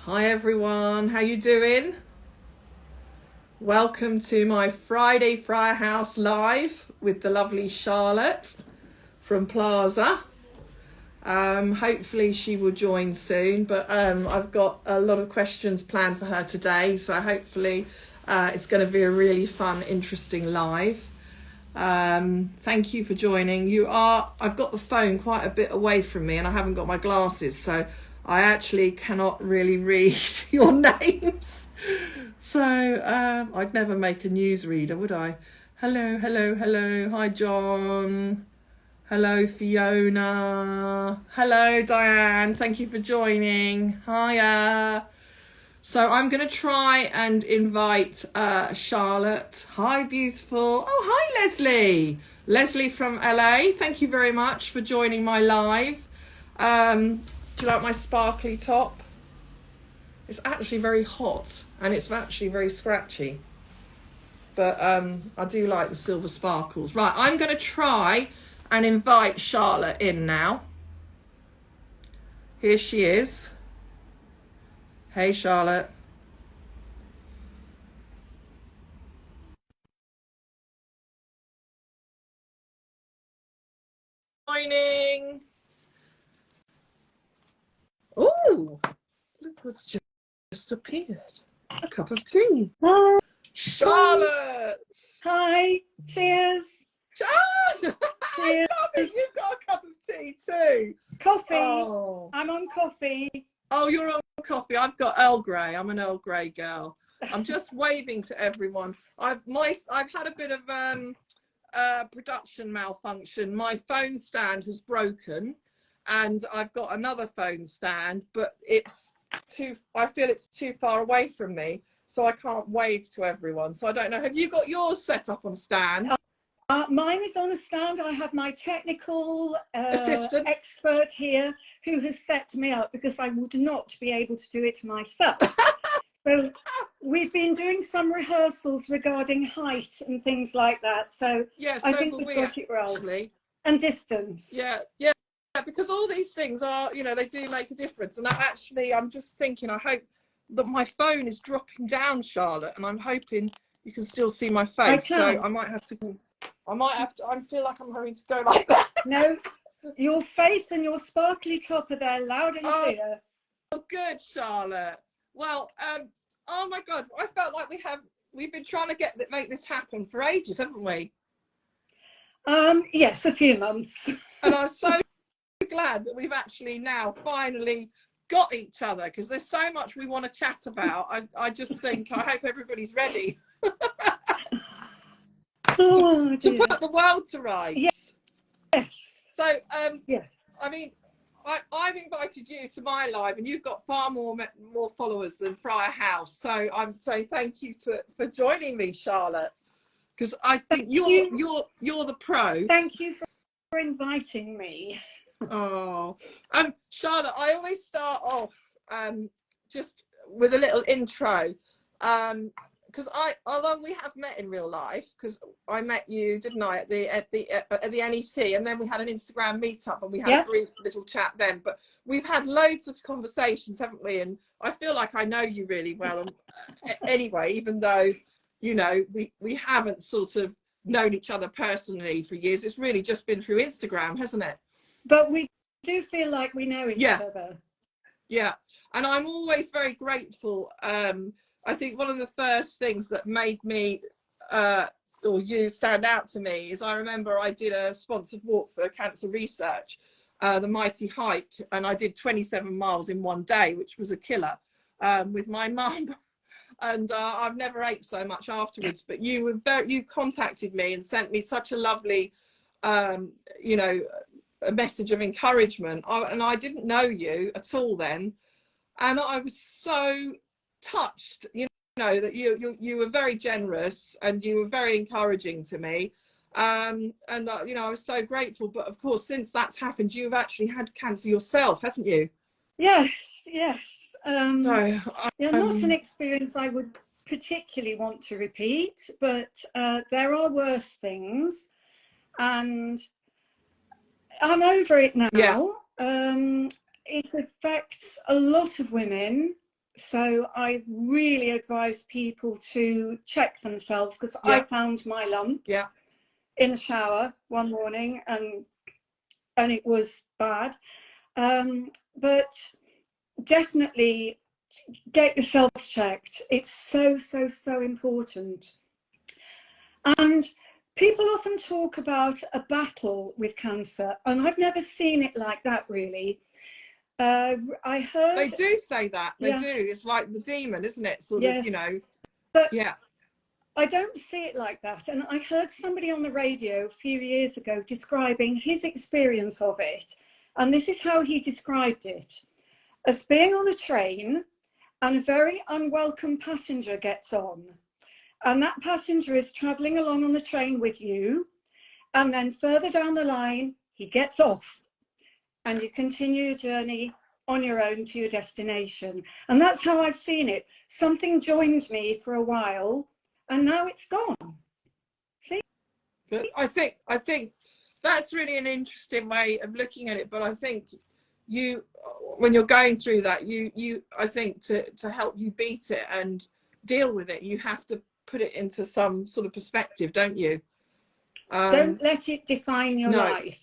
Hi everyone, how you doing? Welcome to my Friday Friarhouse Live with the lovely Charlotte from Plaza. Hopefully she will join soon, but I've got a lot of questions planned for her today, so hopefully it's going to be a really fun, interesting live. Thank you for joining. I've got the phone quite a bit away from me and I haven't got my glasses, so I actually cannot really read your names. So I'd never make a newsreader, would I? Hello, hello, hello. Hi, John. Hello, Fiona. Hello, Diane. Thank you for joining. Hiya. So I'm going to try and invite Charlotte. Hi, beautiful. Oh, hi, Leslie. Leslie from LA. Thank you very much for joining my live. Do you like my sparkly top? It's actually very hot and it's actually very scratchy. But I do like the silver sparkles. Right, I'm going to try and invite Charlotte in now. Here she is. Hey, Charlotte. Morning. Oh, look what's just appeared. A cup of tea. Hi. Charlotte. Hi. Cheers. Cheers. Cheers. You've got a cup of tea too. Coffee. Oh. I'm on coffee. Oh, you're on coffee. I've got Earl Grey. I'm an Earl Grey girl. I'm just waving to everyone. I've had a bit of production malfunction. My phone stand has broken, and I've got another phone stand, but I feel it's too far away from me, so I can't wave to everyone. So I don't know. Have you got yours set up on stand? Mine is on a stand. I have my technical Assistant expert here who has set me up because I would not be able to do it myself. So we've been doing some rehearsals regarding height and things like that. So yeah, I think we've got it right. And distance. Yeah, because all these things are, they do make a difference. And I'm just thinking, I hope that my phone is dropping down, Charlotte, and I'm hoping you can still see my face. So I might have to, I feel like I'm having to go like that. No, your face and your sparkly top are there loud and clear. Oh, good, Charlotte. Well, oh my God, I felt like we've been trying to make this happen for ages, haven't we? Yes, a few months. And I'm so glad that we've actually now finally got each other, because there's so much we want to chat about. I just think, I hope everybody's ready to put the world to rights. Yes. So, yes. I mean, I've invited you to my live, and you've got far more followers than Friar House. So I'm saying thank you for joining me, Charlotte, because I think you're the pro. Thank you for inviting me. Oh, Charlotte, I always start off just with a little intro, because although we have met in real life, because I met you, didn't I, at the NEC, and then we had an Instagram meetup and we had a brief little chat then. But we've had loads of conversations, haven't we? And I feel like I know you really well. And anyway, even though we haven't sort of known each other personally for years, it's really just been through Instagram, hasn't it? But we do feel like we know each other. Yeah, and I'm always very grateful. I think one of the first things that made me or you stand out to me is, I remember I did a sponsored walk for cancer research, the Mighty Hike, and I did 27 miles in one day, which was a killer, with my mum. And I've never ate so much afterwards. But you contacted me and sent me such a lovely, a message of encouragement. And I didn't know you at all then, and I was so touched, that you were very generous and you were very encouraging to me, and I was so grateful. But of course, since that's happened, you've actually had cancer yourself, haven't you? Yes. Not an experience I would particularly want to repeat, but there are worse things, and I'm over it now. It affects a lot of women, So I really advise people to check themselves, because Yeah. I found my lump Yeah. in the shower one morning, and it was bad. But definitely get yourselves checked. It's so, so, so important. And people often talk about a battle with cancer, and I've never seen it like that, really. I heard... They do say that. They Yeah. do. It's like the demon, isn't it? Sort of, Yes. you know. But Yeah. I don't see it like that. And I heard somebody on the radio a few years ago describing his experience of it. And this is how he described it: as being on a train and a very unwelcome passenger gets on. And that passenger is traveling along on the train with you. And then further down the line, he gets off. And you continue your journey on your own to your destination. And that's how I've seen it. Something joined me for a while, and now it's gone. See? But I think that's really an interesting way of looking at it. But I think you, when you're going through that, I think to help you beat it and deal with it, you have to put it into some sort of perspective, don't you? Don't let it define your life.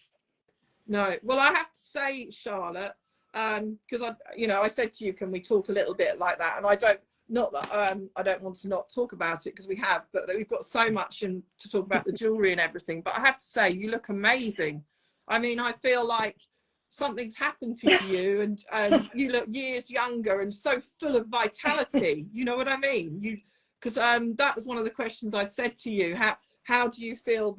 No. Well, I have to say, Charlotte, because I said to you, can we talk a little bit like that? And I don't want to not talk about it, because we have, but we've got so much to talk about the jewellery and everything. But I have to say, you look amazing. I mean, I feel like something's happened to you, and you look years younger and so full of vitality. You know what I mean? Because that was one of the questions I said to you. How do you feel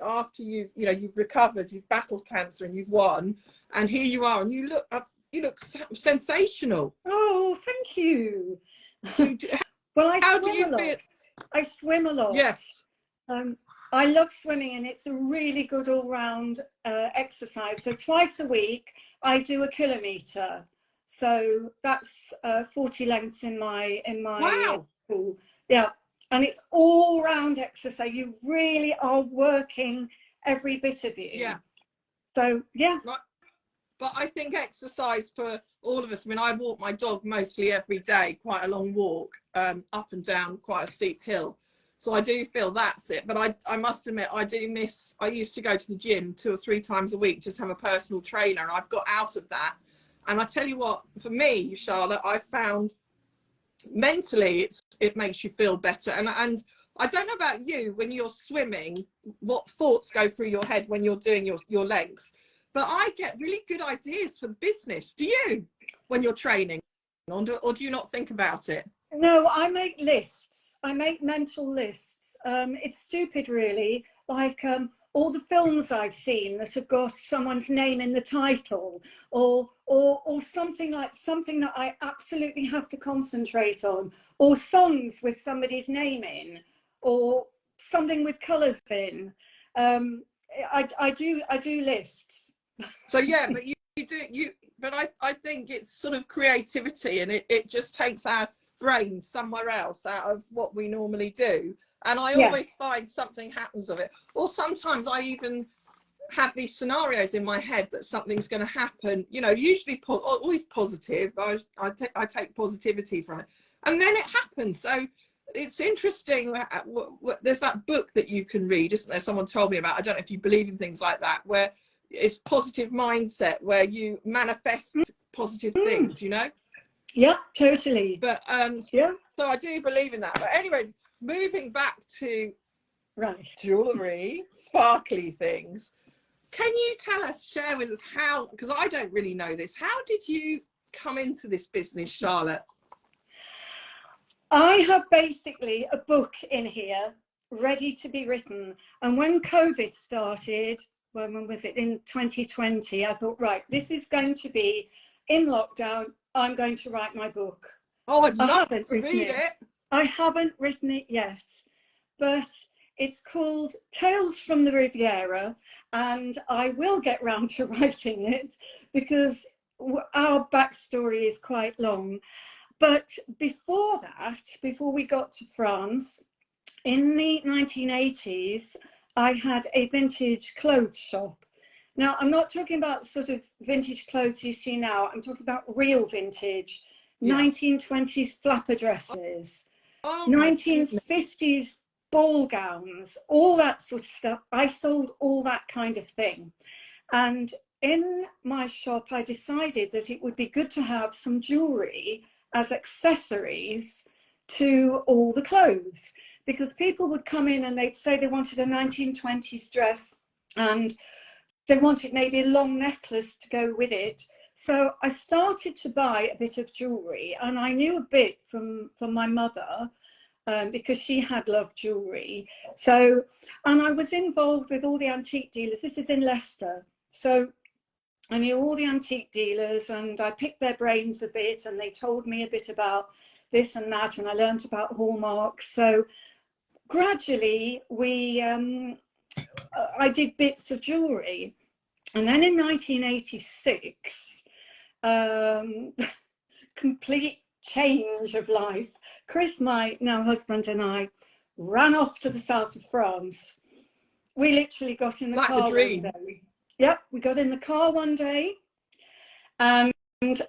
after you've recovered, you've battled cancer and you've won, and here you are, and you look sensational. Oh, thank you. Well, How do you feel? I swim a lot. Yes. I love swimming, and it's a really good all-round exercise. So twice a week, I do a kilometre. So that's 40 lengths in my Wow. pool. Yeah. And it's all round exercise. You really are working every bit of you. Yeah. So, yeah. Right. But I think exercise for all of us, I mean, I walk my dog mostly every day, quite a long walk, up and down quite a steep hill. So I do feel that's it. But I must admit, I used to go to the gym 2 or 3 times a week, just have a personal trainer. And I've got out of that. And I tell you what, for me, Charlotte, I found mentally it makes you feel better. And I don't know about you, when you're swimming, what thoughts go through your head when you're doing your legs, but I get really good ideas for the business. Do you, when you're training, or do you not think about it? No, I make lists. I make mental lists. It's stupid, really. Like all the films I've seen that have got someone's name in the title, or something that I absolutely have to concentrate on, or songs with somebody's name in, or something with colours in. I do lists. So yeah, but but I think it's sort of creativity, and it just takes our brains somewhere else out of what we normally do. And I always find something happens of it. Or sometimes I even have these scenarios in my head that something's going to happen, usually always positive. I take positivity from it, and then it happens. So it's interesting. There's that book that you can read, isn't there? Someone told me about. I don't know if you believe in things like that, where it's positive mindset, where you manifest positive things, Yeah, totally. But yeah. So I do believe in that. But anyway, moving back to jewellery, sparkly things. Can you share with us how, because I don't really know this, how did you come into this business, Charlotte? I have basically a book in here ready to be written. And when COVID started, when was it, in 2020, I thought, right, this is going to be in lockdown. I'm going to write my book. Oh, I'd love to read it. I haven't written it yet, but it's called Tales from the Riviera, and I will get round to writing it because our backstory is quite long. But before that, before we got to France, in the 1980s, I had a vintage clothes shop. Now, I'm not talking about sort of vintage clothes you see now. I'm talking about real vintage. Yeah. 1920s flapper dresses, Oh my goodness. 1950s ball gowns, all that sort of stuff. I sold all that kind of thing. And in my shop, I decided that it would be good to have some jewellery as accessories to all the clothes, because people would come in and they'd say they wanted a 1920s dress and they wanted maybe a long necklace to go with it. So I started to buy a bit of jewellery, and I knew a bit from my mother, because she had loved jewellery. So, and I was involved with all the antique dealers. This is in Leicester. So I knew all the antique dealers, and I picked their brains a bit, and they told me a bit about this and that, and I learned about hallmarks. So gradually I did bits of jewellery. And then in 1986, complete change of life. Chris, my now husband, and I ran off to the south of France. We literally got in the car one day. Yep, we got in the car one day, and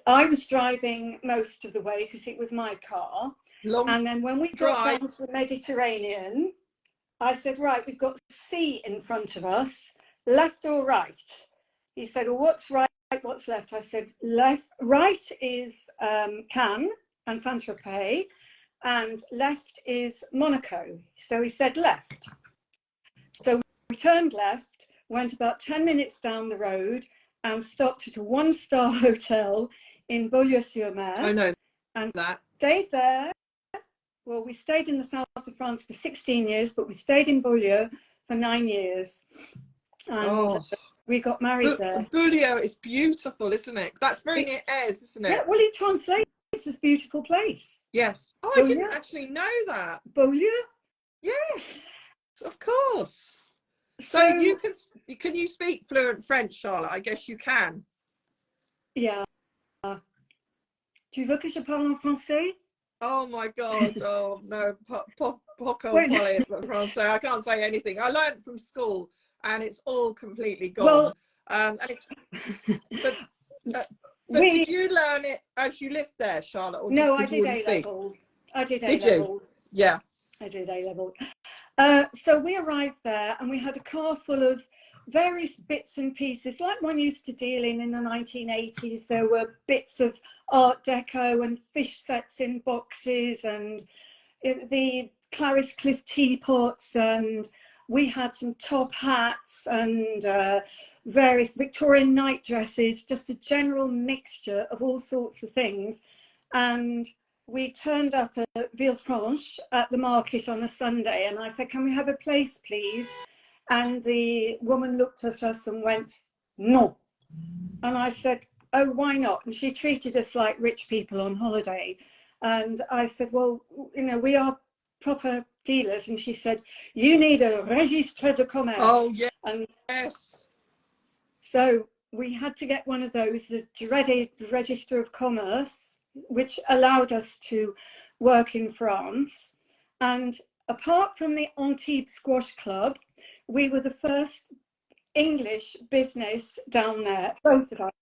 I was driving most of the way because it was my car. And then when we got down to the Mediterranean, I said, right, we've got sea in front of us, left or right? He said, well, what's right, what's left? I said, right is Cannes and Saint-Tropez, and left is Monaco. So he said left. So we turned left, went about 10 minutes down the road, and stopped at a one-star hotel in Beaulieu-sur-Mer. I know and that. Stayed there. Well, we stayed in the south of France for 16 years, but we stayed in Beaulieu for 9 years. And we got married there. Beaulieu is beautiful, isn't it? That's very near Aix, isn't it? Yeah, well, it translates as beautiful place. Yes. Oh, Beaulieu. I didn't actually know that. Beaulieu? Yes, of course. So you can you speak fluent French, Charlotte? I guess you can. Yeah. Tu veux que je parle en français? Oh my God! Oh no, poco parler français. I can't say anything. I learned from school, and it's all completely gone. Well, and it's but did you learn it as you lived there, Charlotte? Or no, I did did A level. I did A level. You? Yeah. I did A level. So we arrived there, and we had a car full of various bits and pieces, like one used to deal in the 1980s. There were bits of Art Deco and fish sets in boxes, and the Clarice Cliff teapots, and we had some top hats and various Victorian night dresses, just a general mixture of all sorts of things. And we turned up at Villefranche at the market on a Sunday, and I said, can we have a place, please? And the woman looked at us and went, no. And I said, oh, why not? And she treated us like rich people on holiday. And I said, well, you know, we are proper dealers. And she said, you need a registre de commerce. Oh, yes. And yes. So we had to get one of those, the dreaded Register of Commerce, which allowed us to work in France. And apart from the Antibes Squash Club, we were the first English business down there, both of us.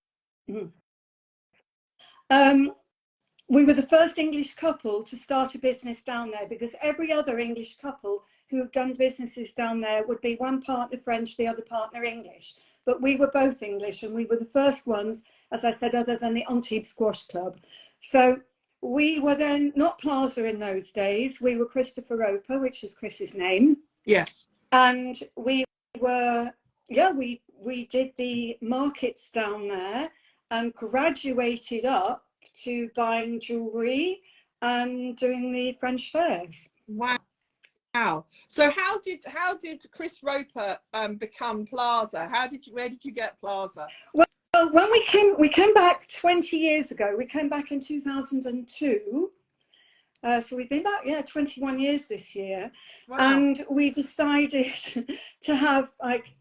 We were the first English couple to start a business down there, because every other English couple who have done businesses down there would be one partner French, the other partner English. But we were both English, and we were the first ones, as I said, other than the Antibes Squash Club. So we were then not Plaza in those days. We were Christopher Roper, which is Chris's name. Yes. And we were, yeah, we did the markets down there and graduated up to buying jewellery and doing the French fairs. Wow. So how did Chris Roper become Plaza? Where did you get Plaza? Well, when we came back 20 years ago. We came back in 2002. So we've been back, 21 years this year. Wow. And we decided to have like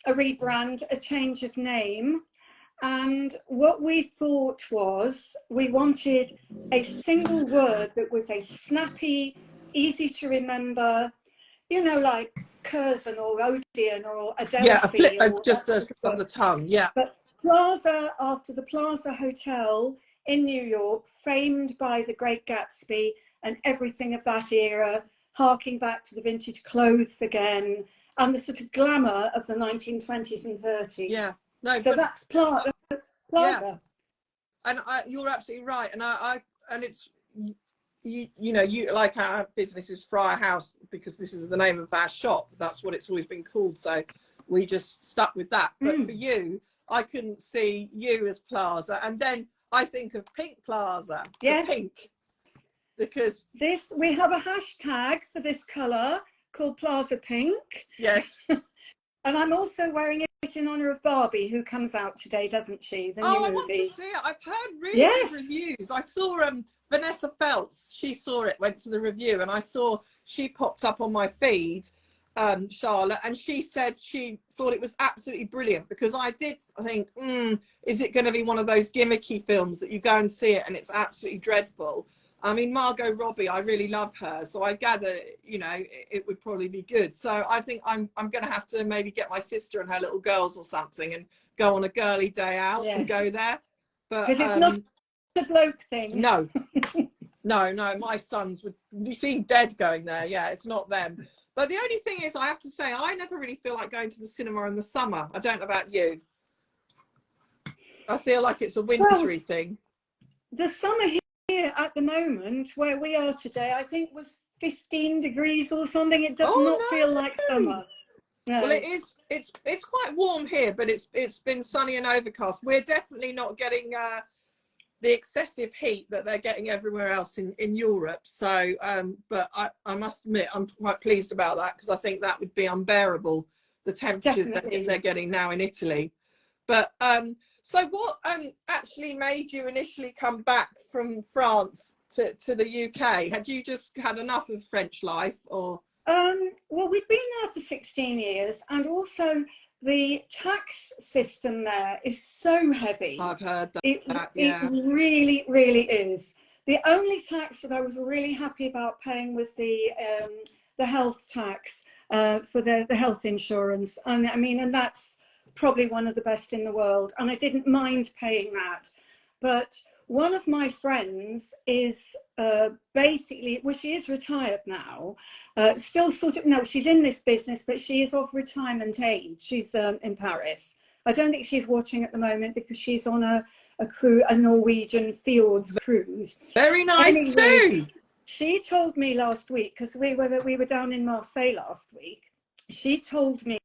a rebrand, a change of name. And what we thought was, we wanted a single word that was a snappy, easy to remember, you know, like Curzon or Odeon or Adelphi. Yeah, just on the tongue, yeah. But Plaza, after the Plaza Hotel in New York, framed by the Great Gatsby and everything of that era, harking back to the vintage clothes again, and the sort of glamour of the 1920s and 30s. Yeah, no, so but that's Plaza. Yeah. And you're absolutely right. And and it's, you know, you like our business is Friar House because this is the name of our shop. That's what it's always been called. So we just stuck with that. But for you, I couldn't see you as Plaza. And then I think of Pink Plaza, the pink, because we have a hashtag for this colour called Plaza Pink. Yes. And I'm also wearing it in honour of Barbie, who comes out today, doesn't she? The new movie. I want to see it. I've heard really good reviews. I saw Vanessa Feltz. She saw it, went to the review, and I saw she popped up on my feed, Charlotte, and she said she thought it was absolutely brilliant because I did think, is it going to be one of those gimmicky films that you go and see it and it's absolutely dreadful? I mean, Margot Robbie, I really love her, so I gather, you know, it would probably be good. So I think I'm going to have to maybe get my sister and her little girls or something and go on a girly day out and go there. But because it's not a bloke thing. No, no, my sons would be seen dead going there. Yeah, it's not them. But the only thing is, I have to say, I never really feel like going to the cinema in the summer. I don't know about you. I feel like it's a wintry thing. The summer here at the moment where we are today, I think was 15 degrees or something. It does not feel like summer. No. Well, it's quite warm here, but it's been sunny and overcast. We're definitely not getting the excessive heat that they're getting everywhere else in Europe. So but I must admit I'm quite pleased about that because I think that would be unbearable, the temperatures that they're getting now in Italy. But so what actually made you initially come back from France to the UK? Had you just had enough of French life, or? Well, we've been there for 16 years, and also the tax system there is so heavy. I've heard that. It really, really is. The only tax that I was really happy about paying was the health tax for the health insurance, and I mean, and that's probably one of the best in the world, and I didn't mind paying that. But one of my friends is basically, well, she is retired now, still sort of, no, she's in this business, but she is of retirement age. She's in Paris. I don't think she's watching at the moment because she's on a Norwegian Fields cruise. Very nice too. She told me last week, because we were down in Marseille last week, she told me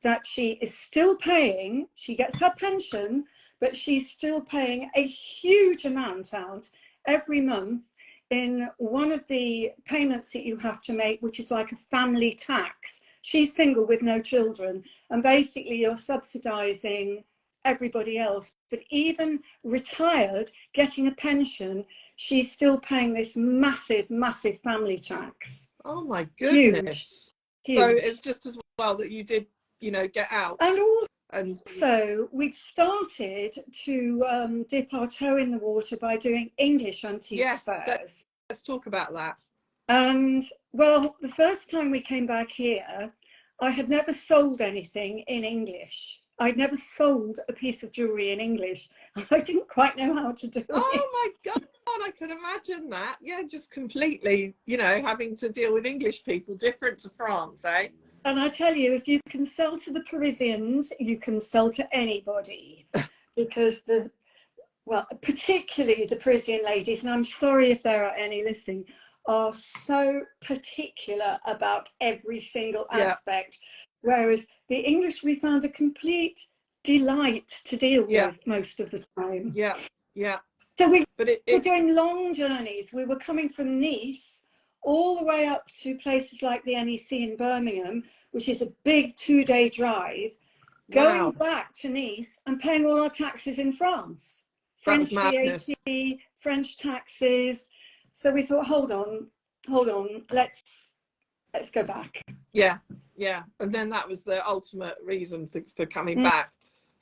that she is still paying, she gets her pension, but she's still paying a huge amount out every month in one of the payments that you have to make, which is like a family tax. She's single with no children, and basically you're subsidizing everybody else. But even retired, getting a pension, she's still paying this massive, massive family tax. Oh my goodness. Huge. So it's just as well that you did, you know, get out. And so we've started to dip our toe in the water by doing English antique fairs. Let's talk about that. And well, the first time we came back here, I had never sold anything in English. I'd never sold a piece of jewellery in English. I didn't quite know how to do it. Oh my God, I can imagine that. Yeah, just completely, you know, having to deal with English people, different to France, eh? And I tell you, if you can sell to the Parisians, you can sell to anybody. Because particularly the Parisian ladies, and I'm sorry if there are any listening, are so particular about every single aspect. Whereas the English, we found a complete delight to deal with most of the time. So we were doing long journeys. We were coming from Nice all the way up to places like the NEC in Birmingham, which is a big 2-day drive, going back to Nice and paying all our taxes in France. French VAT, French taxes. So we thought, hold on, let's go back. Yeah. And then that was the ultimate reason for coming back.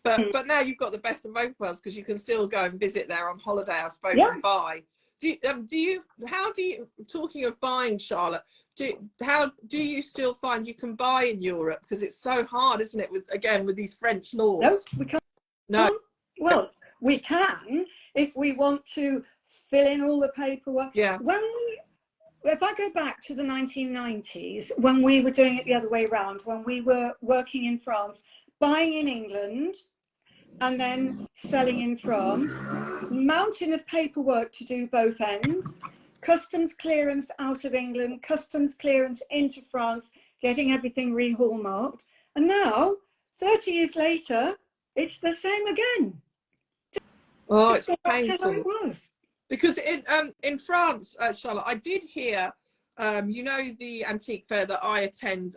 But now you've got the best of both worlds because you can still go and visit there on holiday, I suppose, and buy. Talking of buying, Charlotte, how do you still find you can buy in Europe? Because it's so hard, isn't it, with these French laws? No, we can't. No. Well, we can if we want to fill in all the paperwork. Yeah. If I go back to the 1990s, when we were doing it the other way around, when we were working in France, buying in England and then selling in France, mountain of paperwork to do both ends, customs clearance out of England, customs clearance into France, getting everything re-hallmarked. And now, 30 years later, it's the same again. Oh, it's painful. back to how it was. Because in France, Charlotte, I did hear, you know, the antique fair that I attend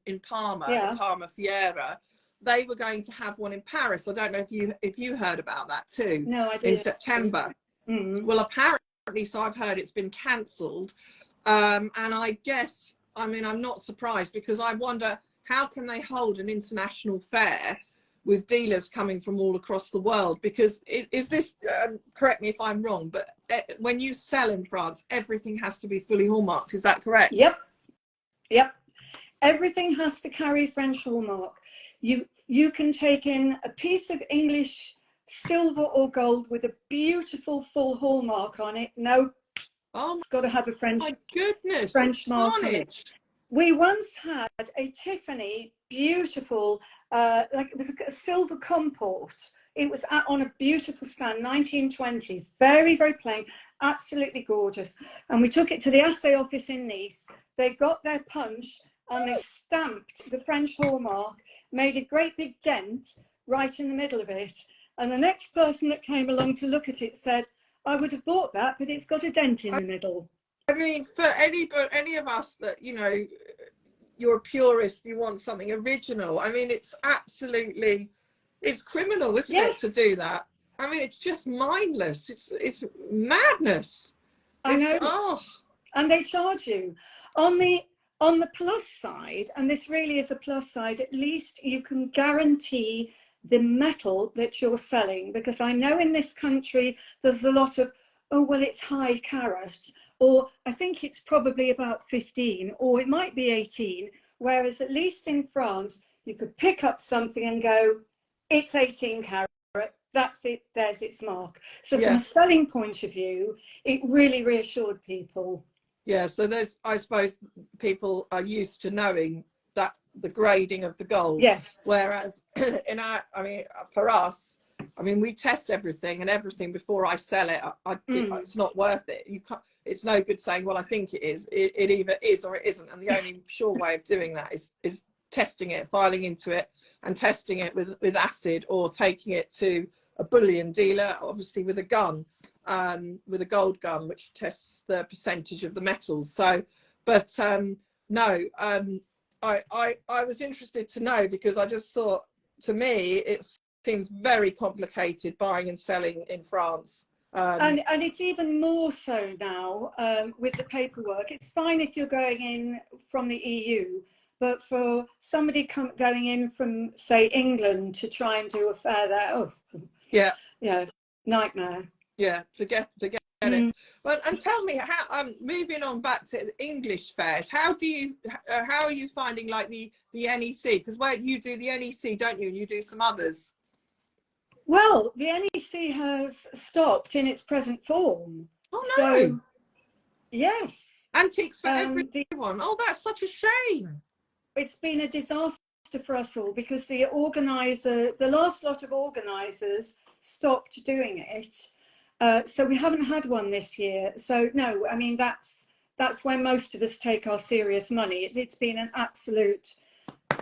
in Parma, Yeah. in Parma Fiera, they were going to have one in Paris. I don't know if you heard about that too. No, I didn't. In September. Mm. Well, apparently, so I've heard it's been cancelled, and I guess, I mean, I'm not surprised, because I wonder, how can they hold an international fair with dealers coming from all across the world? Because is this, correct me if I'm wrong, but when you sell in France, everything has to be fully hallmarked. Is that correct? Yep. Everything has to carry French hallmark. You can take in a piece of English silver or gold with a beautiful full hallmark on it. No, it's got to have a French mark on it. We once had a Tiffany beautiful, like it was a silver comport. It was on a beautiful stand, 1920s, very, very plain, absolutely gorgeous. And we took it to the assay office in Nice. They got their punch and they stamped the French hallmark, made a great big dent right in the middle of it. And the next person that came along to look at it said, I would have bought that, but it's got a dent in the middle. I mean, for any of us that, you know, you're a purist, you want something original. I mean, it's absolutely, it's criminal, isn't it, to do that? I mean, it's just mindless. It's madness. I know. Oh. And they charge you. On the plus side, and this really is a plus side, at least you can guarantee the metal that you're selling, because I know in this country there's a lot of, oh, well, it's high carat, or I think it's probably about 15, or it might be 18, whereas at least in France, you could pick up something and go, it's 18 carat, that's it, there's its mark. So from a selling point of view, it really reassured people. Yeah, so there's, I suppose people are used to knowing that the grading of the gold. Yes. Whereas in our, I mean, for us, I mean, we test everything and everything before I sell it. It's not worth it. You can't. It's no good saying, well, I think it is. It either is or it isn't. And the only sure way of doing that is testing it, filing into it, and testing it with acid, or taking it to a bullion dealer, obviously with a gun, with a gold gun, which tests the percentage of the metals. So, but no, I was interested to know, because I just thought, to me, it seems very complicated buying and selling in France. And it's even more so now with the paperwork. It's fine if you're going in from the EU, but for somebody going in from, say, England to try and do a fair there, oh, yeah, nightmare. Yeah, forget it. But and tell me, how moving on back to English fairs, how are you finding like the NEC? Because where you do the NEC, don't you? And you do some others. Well, the NEC has stopped in its present form. Oh no! So, yes. Antiques for everyone. Oh, that's such a shame. It's been a disaster for us all, because the last lot of organisers stopped doing it. So we haven't had one this year. So no, I mean, that's where most of us take our serious money. It's been an absolute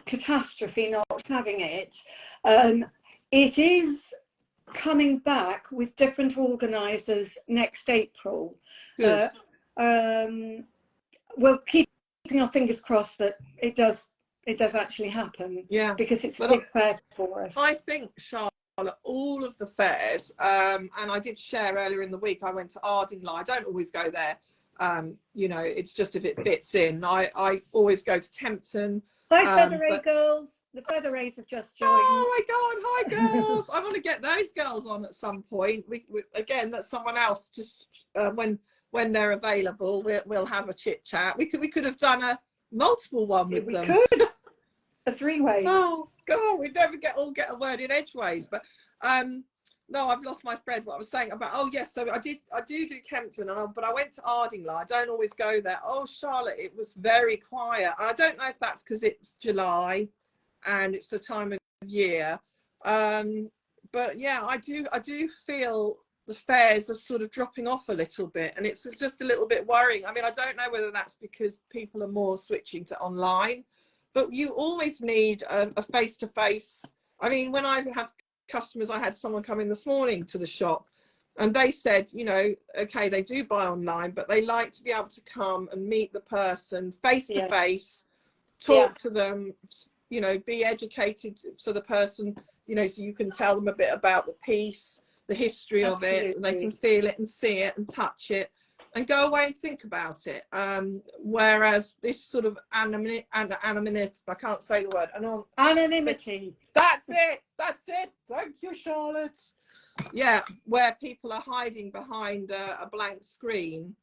catastrophe not having it. It is coming back with different organisers next April. Good. We're keeping our fingers crossed that it does actually happen. Yeah, because it's a big fair for us. I think, Charlotte, all of the fairs, and I did share earlier in the week, I went to Ardingly. I don't always go there. You know, it's just if it fits in. I always go to Kempton. Hi, Feather A girls. The Feather A's have just joined. Oh my God, hi girls. I want to get those girls on at some point. We again, that's someone else. Just when they're available, we'll have a chit chat. We could have done a multiple one with them. We could. A three-way. Oh God, we'd never get a word in edgeways. But no, I've lost my thread. What I was saying about, oh yes, so I do Kempton, but I went to Ardingly. I don't always go there. Oh, Charlotte, it was very quiet. I don't know if that's because it's July and it's the time of year. But yeah, I do feel the fares are sort of dropping off a little bit, and it's just a little bit worrying. I mean, I don't know whether that's because people are more switching to online, but you always need a face-to-face. I mean, when I have customers, I had someone come in this morning to the shop and they said, you know, okay, they do buy online, but they like to be able to come and meet the person face to face, talk to them, you know, be educated, so the person, you know, so you can tell them a bit about the piece, the history of it, and they can feel it and see it and touch it and go away and think about it. Whereas this sort of anonymity, I can't say the word, anonymity. That's it. Thank you, Charlotte. Yeah, where people are hiding behind a blank screen,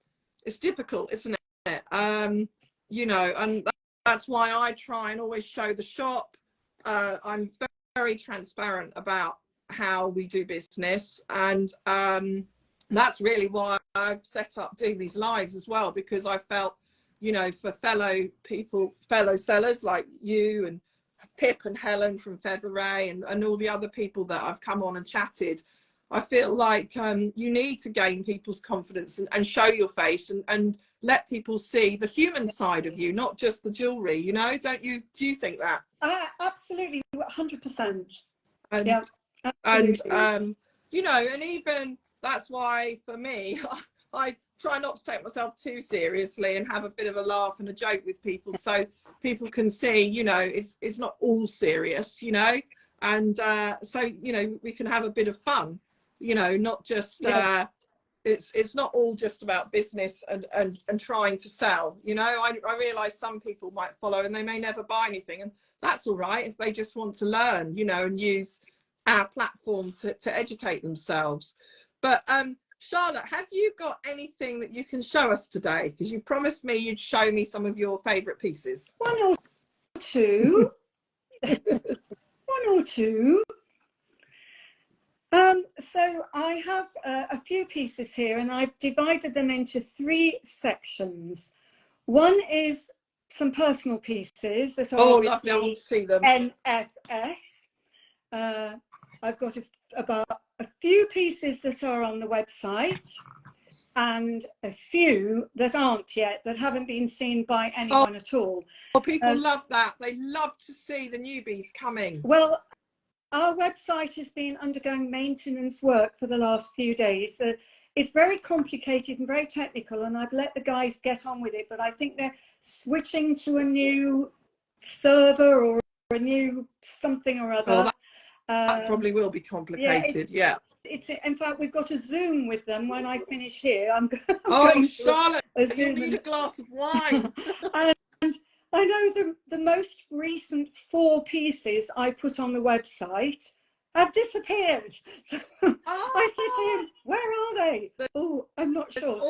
it's difficult, isn't it? You know, and that's why I try and always show the shop. I'm very transparent about how we do business, and that's really why I've set up doing these lives as well, because I felt, you know, for fellow sellers like you and Pip and Helen from Featherray and all the other people that I've come on and chatted, I feel like you need to gain people's confidence and show your face and let people see the human side of you, not just the jewellery, you know. Do you think that? Absolutely, 100%. And, yeah, absolutely. And you know, and even that's why for me, I try not to take myself too seriously and have a bit of a laugh and a joke with people, so people can see, you know, it's not all serious, you know, and so, you know, we can have a bit of fun, you know, not just it's not all just about business and trying to sell, you know. I realize some people might follow and they may never buy anything, and that's all right if they just want to learn, you know, and use our platform to educate themselves. But Charlotte, have you got anything that you can show us today? Because you promised me you'd show me some of your favourite pieces. One or two. One or two. So I have a few pieces here, and I've divided them into 3 sections. One is some personal pieces that are lovely. I want to see them. NFS. I've got about a few pieces that are on the website and a few that aren't yet, that haven't been seen by anyone at all. Well, people love that. They love to see the newbies coming. Well, our website has been undergoing maintenance work for the last few days. It's very complicated and very technical, and I've let the guys get on with it, but I think they're switching to a new server or a new something or other. That probably will be complicated. It's in fact, we've got a Zoom with them when I finish here. I'm going Charlotte, you need a glass of wine. And I know the most recent 4 pieces I put on the website have disappeared. So I said to him, where are they? Oh, I'm not sure.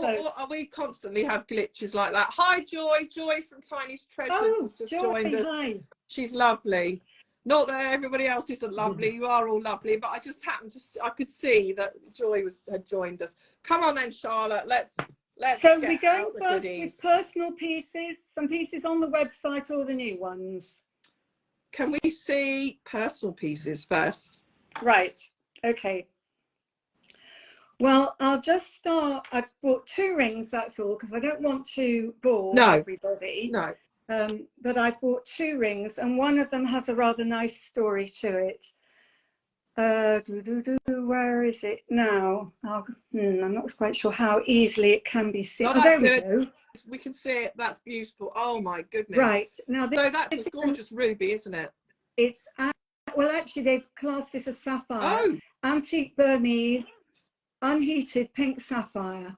We constantly have glitches like that. Hi, Joy from Tiny's Treasures has just joined us. Hi. She's lovely. Not that everybody else isn't lovely. You are all lovely, but I just happened to, I could see that Joy had joined us. Come on then, Charlotte. Let's so we're going first with personal pieces, some pieces on the website or the new ones. Can we see personal pieces first? Right. Okay. Well, I'll just start. I've bought 2 rings, that's all, because I don't want to bore everybody. No. But I bought 2 rings, and one of them has a rather nice story to it. Where is it now? I'm not quite sure how easily it can be seen. Oh, that's good. We can see it. That's beautiful. Oh my goodness. Right. Now so that's a gorgeous ruby, isn't it? It's well, actually they've classed it as sapphire. Oh. Antique Burmese, unheated pink sapphire.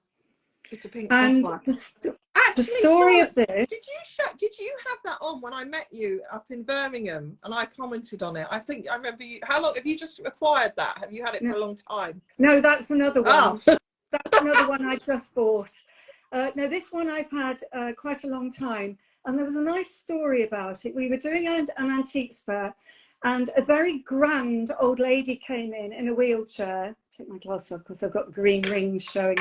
It's a pink sapphire. The story of this. Did you have that on when I met you up in Birmingham and I commented on it? I think I remember you. How long have you just acquired that? Have you had it for a long time? No, that's another one. That's another one I just bought. No, this one I've had quite a long time, and there was a nice story about it. We were doing an antiques fair, And a very grand old lady came in a wheelchair. Take my glass off because I've got green rings showing.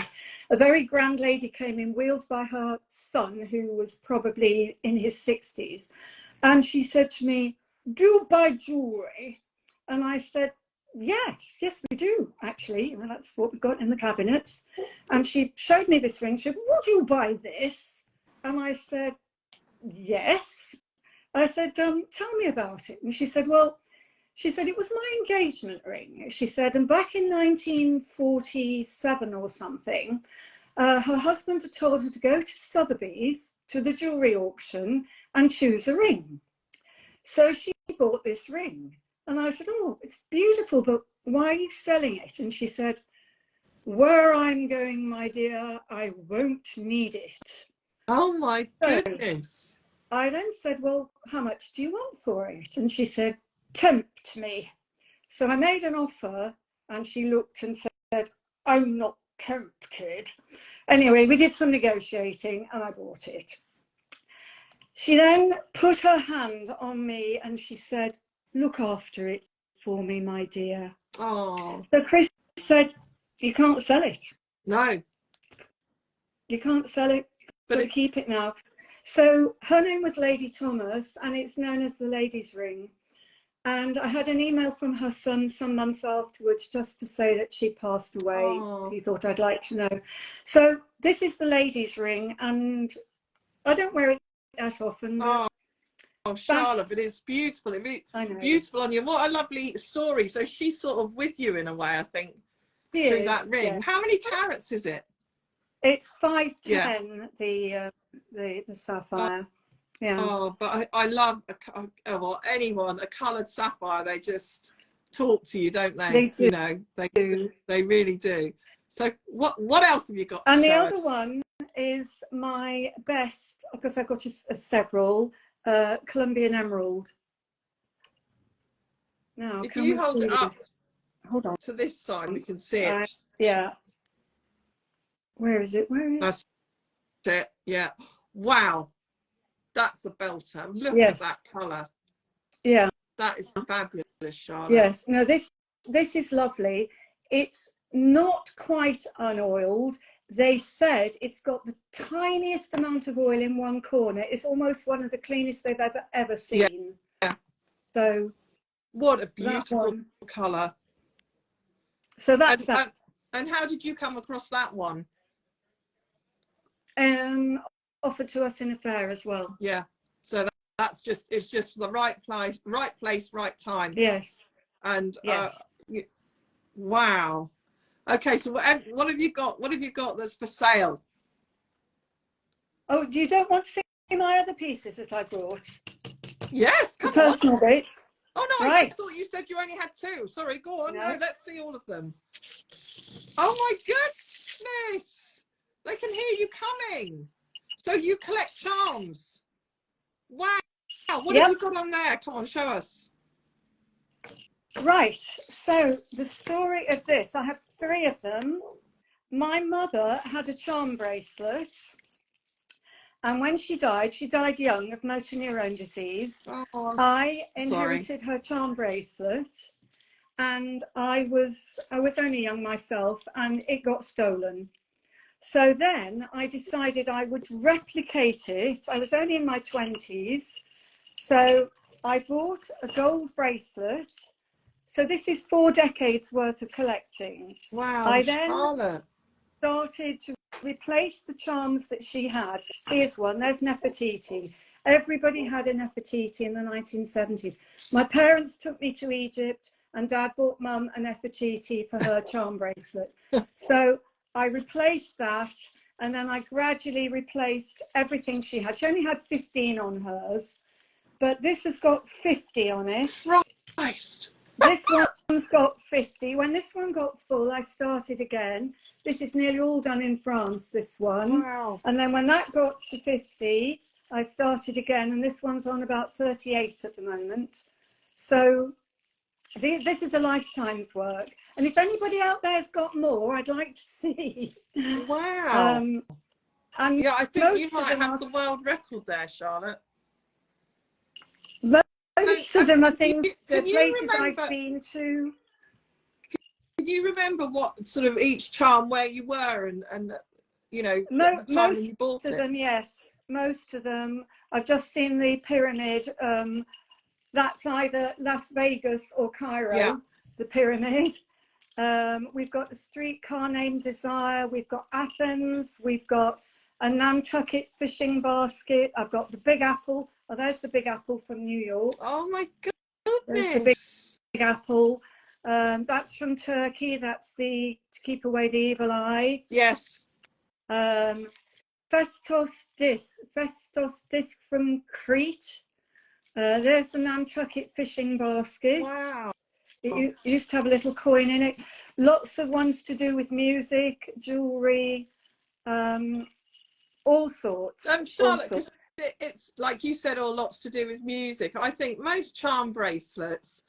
A very grand lady came in, wheeled by her son, who was probably in his 60s. And she said to me, "Do you buy jewellery?" And I said, yes, we do, actually. Well, that's what we've got in the cabinets. And she showed me this ring. She said, "Would you buy this?" And I said, yes. I said, tell me about it. And she said, well, she said, it was my engagement ring. She said, and back in 1947 or something, her husband had told her to go to Sotheby's, to the jewellery auction, and choose a ring. So she bought this ring. And I said, oh, it's beautiful, but why are you selling it? And she said, where I'm going, my dear, I won't need it. Oh my goodness. I then said, well, how much do you want for it? And she said, tempt me. So I made an offer and she looked and said, I'm not tempted. Anyway, we did some negotiating and I bought it. She then put her hand on me and she said, look after it for me, my dear. Oh. So Chris said, you can't sell it. No. You can't sell it. You've got to keep it now. So her name was Lady Thomas and it's known as the Lady's Ring. And I had an email from her son some months afterwards just to say that she passed away. Oh. He thought I'd like to know. So this is the Lady's Ring and I don't wear it that often. Oh, Charlotte, but it's beautiful. It's beautiful on you. What a lovely story. So she's sort of with you in a way, I think, through that ring. Yeah. How many carats is it? It's 510, the sapphire. Yeah. Oh, but I love well, anyone, a coloured sapphire. They just talk to you, don't they? They do. You know, they do. They really do. So what else have you got? And the other one is my best, because I've got several, Colombian emerald. Now, if you hold it up, hold on to this side, we can see it. Yeah. Where is it? Where is it? That's it. Yeah. Wow. That's a belter. Look at that colour. Yeah. That is fabulous, Charlotte. Yes. No, this is lovely. It's not quite unoiled. They said it's got the tiniest amount of oil in one corner. It's almost one of the cleanest they've ever seen. Yeah. So what a beautiful colour. So that's that. And how did you come across that one? Offered to us in a fair as well. Yeah. So it's just the right place, right time. Yes. And wow. Okay, so what have you got? What have you got that's for sale? Oh, you don't want to see my other pieces that I brought? Yes, come on. Personal bits. Oh no, right. I thought you said you only had two. Sorry, go on. No, let's see all of them. Oh my goodness! They can hear you coming. So you collect charms. Wow. What have you got on there? Come on, show us. Right. So the story of this, I have 3 of them. My mother had a charm bracelet. And when she died young of motor neurone disease. Oh, I inherited her charm bracelet. And I was only young myself and it got stolen. So then I decided I would replicate it. I was only in my 20s. So I bought a gold bracelet. So this is 4 decades worth of collecting. Wow, I then started to replace the charms that she had. Here's one, there's Nefertiti. Everybody had a Nefertiti in the 1970s. My parents took me to Egypt and Dad bought Mum a Nefertiti for her charm bracelet. So I replaced that and then I gradually replaced everything she had. She only had 15 on hers, but this has got 50 on it. Christ. This one's got 50. When this one got full, I started again. This is nearly all done in France, this one. Wow. And then when that got to 50, I started again, and this one's on about 38 at the moment. So this is a lifetime's work. And if anybody out there's got more, I'd like to see. Wow. And yeah, I think you might have the world record there, Charlotte. Most of them are things, the can you places remember, I've been to. can you remember what sort of each charm where you were and you know, at the time when you bought Most of it? them, yes. Most of them. I've just seen the pyramid. That's either Las Vegas or Cairo, Yeah. the pyramid. We've got the streetcar named Desire. We've got Athens. We've got a Nantucket fishing basket. I've got the Big Apple. Oh, there's the Big Apple from New York. Oh my There's the goodness. Big Apple. That's from Turkey. That's the to keep away the evil eye. Yes. Festos disc from Crete. There's the Nantucket fishing basket. Wow. It used to have a little coin in it. Lots of ones to do with music, jewellery, all sorts. Charlotte, because it's like you said, all lots to do with music. I think most charm bracelets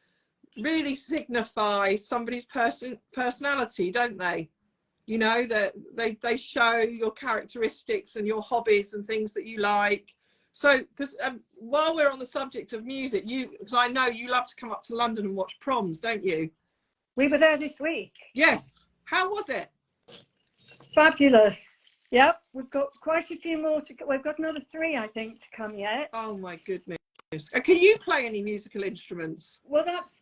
really signify somebody's personality, don't they? You know, that they show your characteristics and your hobbies and things that you like. So, because while we're on the subject of music, because I know you love to come up to London and watch proms, don't you? We were there this week. Yes. How was it? Fabulous. Yep, we've got quite a few more to go. We've got another 3, I think, to come yet. Oh my goodness. Can you play any musical instruments? Well, that's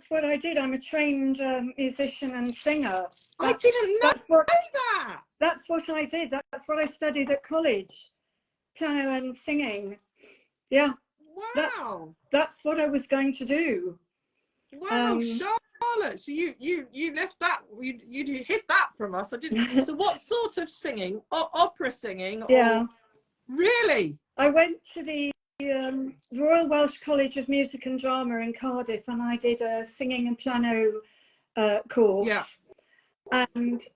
what I did. I'm a trained musician and singer. I didn't know that. That's what I did. That's what I studied at college. Piano and singing. Yeah. Wow. That's what I was going to do. Wow, Charlotte. So you left that, you hid that from us. I didn't. So what sort of singing? Opera singing? Yeah. Really? I went to the Royal Welsh College of Music and Drama in Cardiff, and I did a singing and piano course. Yeah. And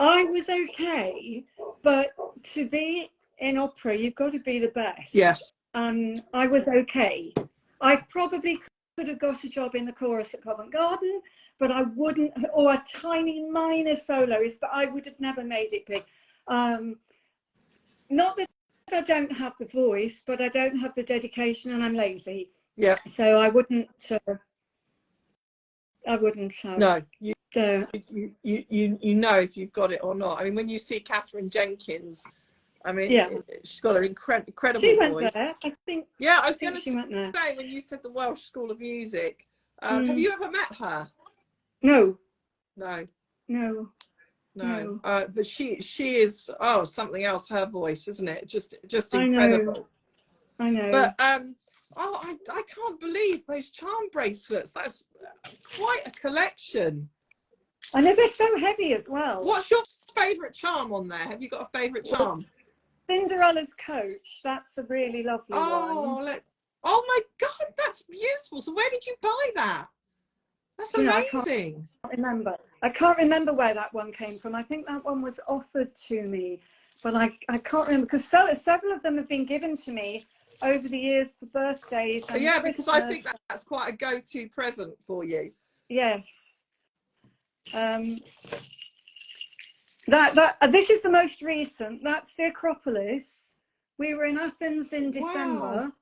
I was okay, but to be in opera, you've got to be the best. Yes. And I was okay. I probably could have got a job in the chorus at Covent Garden, but I wouldn't, or a tiny minor soloist, but I would have never made it big. Not that I don't have the voice, but I don't have the dedication, and I'm lazy. Yeah. So I wouldn't. No. You know if you've got it or not. I mean, when you see Catherine Jenkins, I mean, yeah, she's got an incredible she went voice. There, I think. Yeah, I was going to say when you said the Welsh School of Music. Have you ever met her? No. No. No. No. But she is something else. Her voice, isn't it? Just incredible. I know. But I can't believe those charm bracelets. That's quite a collection. I know they're so heavy as well. What's your favourite charm on there? Have you got a favourite charm? Cinderella's coach. That's a really lovely one. Oh my God, that's beautiful. So where did you buy that? That's amazing. I can't remember where that one came from. I think that one was offered to me, but I can't remember, because several of them have been given to me over the years for birthdays and yeah, Christmas. because I think that's quite a go-to present for you. Yes. This is the most recent. That's the Acropolis. We were in Athens in December. Wow.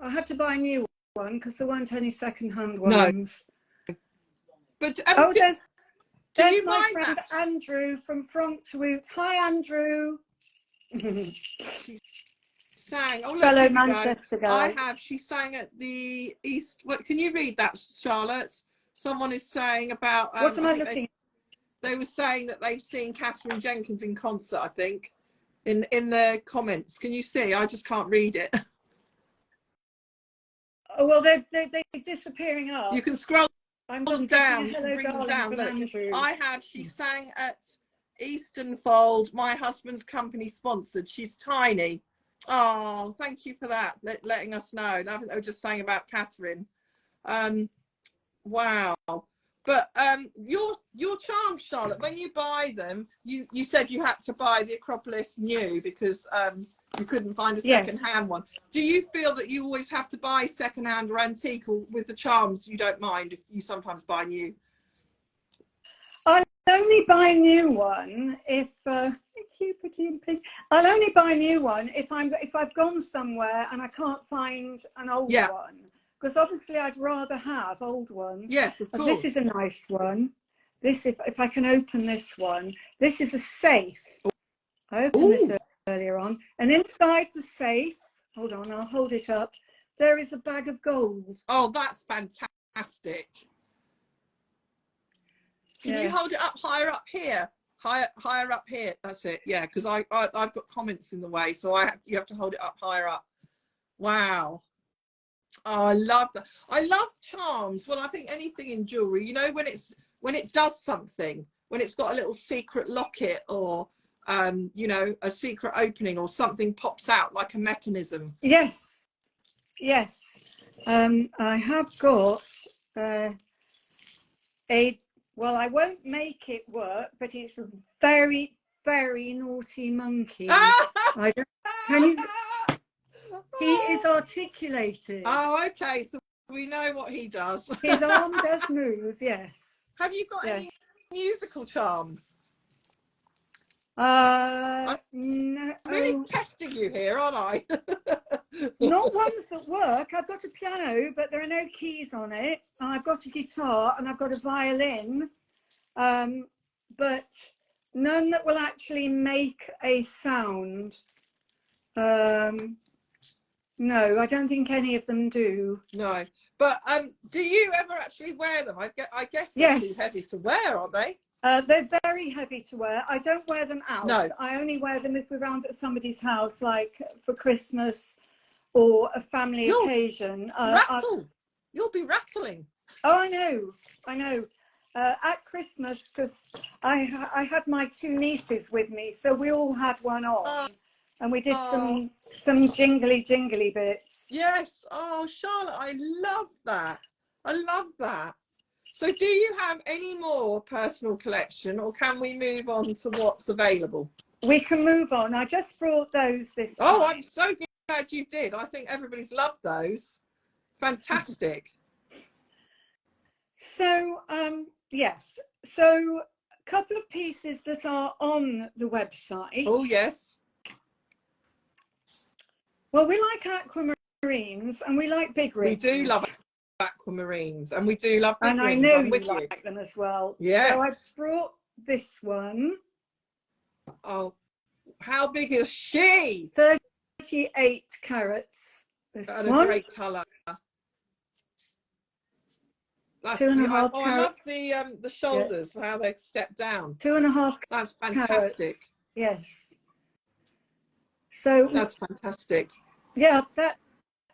I had to buy a new one because there weren't any second-hand ones. No. But there's my friend Andrew from Frank-to-Woot. Hi, Andrew. Sang. Oh, fellow Manchester guy. She sang at the East. What can you read that, Charlotte? Someone is saying about. What am I looking? They were saying that they've seen Catherine Jenkins in concert. I think in the comments. Can you see? I just can't read it. Oh well, they're disappearing up. You can scroll them down. You can bring them down. Look, she Mm. sang at Easternfold. My husband's company sponsored. She's tiny. Oh, thank you for that, letting us know. They were just saying about Catherine. Wow. But your charms, Charlotte, when you buy them, you said you had to buy the Acropolis new because you couldn't find a second-hand one. Do you feel that you always have to buy second-hand or antique, or with the charms you don't mind if you sometimes buy new? I only buy a new one if thank you, pretty in pink. I'll only buy a new one if I've gone somewhere and I can't find an old one, because obviously I'd rather have old ones. Yes, of course. This is a nice one. This, if I can open this one, this is a safe. I opened this earlier on, and inside the safe, hold on, I'll hold it up. There is a bag of gold. Oh, that's fantastic. Can you hold it up higher up here? Higher up here. That's it. Yeah, because I've got comments in the way, so you have to hold it up higher up. Wow. Oh, I love that. I love charms. Well, I think anything in jewelry, you know, when it does something, when it's got a little secret locket or you know, a secret opening or something pops out like a mechanism. Yes. Yes. I have got well, I won't make it work, but it's a very, very naughty monkey. Can you? He is articulated. Oh, okay. So we know what he does. His arm does move, yes. Have you got any musical charms? No. Really testing you here, aren't I? Not ones that work. I've got a piano, but there are no keys on it. I've got a guitar and I've got a violin, but none that will actually make a sound. No, I don't think any of them do. No, but do you ever actually wear them? I guess they're too heavy to wear, aren't they? They're very heavy to wear. I don't wear them out. No. I only wear them if we're around at somebody's house, like for Christmas or a family occasion. You'll be rattling. Oh, I know. At Christmas, because I had my two nieces with me, so we all had one on, and we did some jingly bits. Yes. Oh, Charlotte, I love that. I love that. So do you have any more personal collection, or can we move on to what's available? We can move on. I just brought those this time. Oh, I'm so glad you did. I think everybody's loved those. Fantastic. So, yes. So, a couple of pieces that are on the website. Oh, yes. Well, we like aquamarines and we like big rings. We do love aquamarines and we do love big rings. And I know you like them as well. Yes. So I brought this one. Oh, how big is she? 38 carats. This and one. A great colour. That's 2.5 carats. I love the shoulders, how they step down. 2.5. That's fantastic. Carats. Yes. So that's fantastic. Yeah, that's.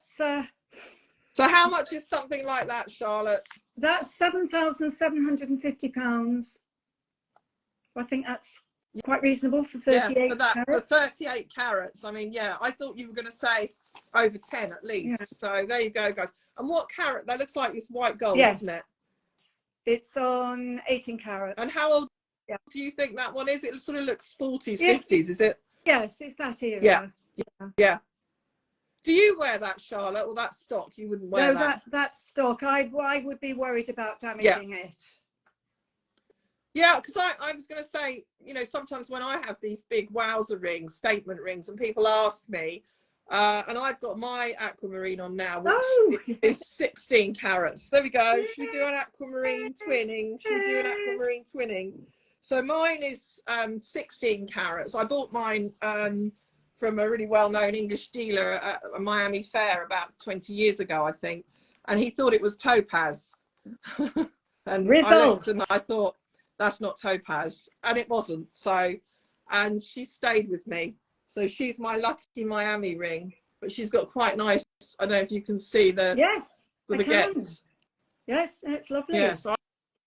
So how much is something like that, Charlotte? That's £7,750. I think that's quite reasonable for 38 carats. For 38 carats. I mean, yeah, I thought you were going to say over 10 at least. Yeah. So there you go, guys. And what carat? That looks like it's white gold, isn't it? It's on 18 carats. And how old do you think that one is? It sort of looks 40s, 50s, is it? Yes, it's that era. Yeah. Do you wear that, Charlotte, or that stock? You wouldn't wear that? No, that's stock. I would be worried about damaging it. Yeah, because I was going to say, you know, sometimes when I have these big wowzer rings, statement rings, and people ask me, and I've got my aquamarine on now, which is 16 carats. There we go. Yes. Should we do an aquamarine twinning? Should we do an aquamarine twinning? So mine is 16 carats. I bought mine from a really well-known English dealer at a Miami fair about 20 years ago, I think. And he thought it was topaz. And I looked and I thought, that's not topaz. And it wasn't. So, and she stayed with me. So she's my lucky Miami ring. But she's got quite nice, I don't know if you can see the baguettes. Yes, it's lovely. Yeah, so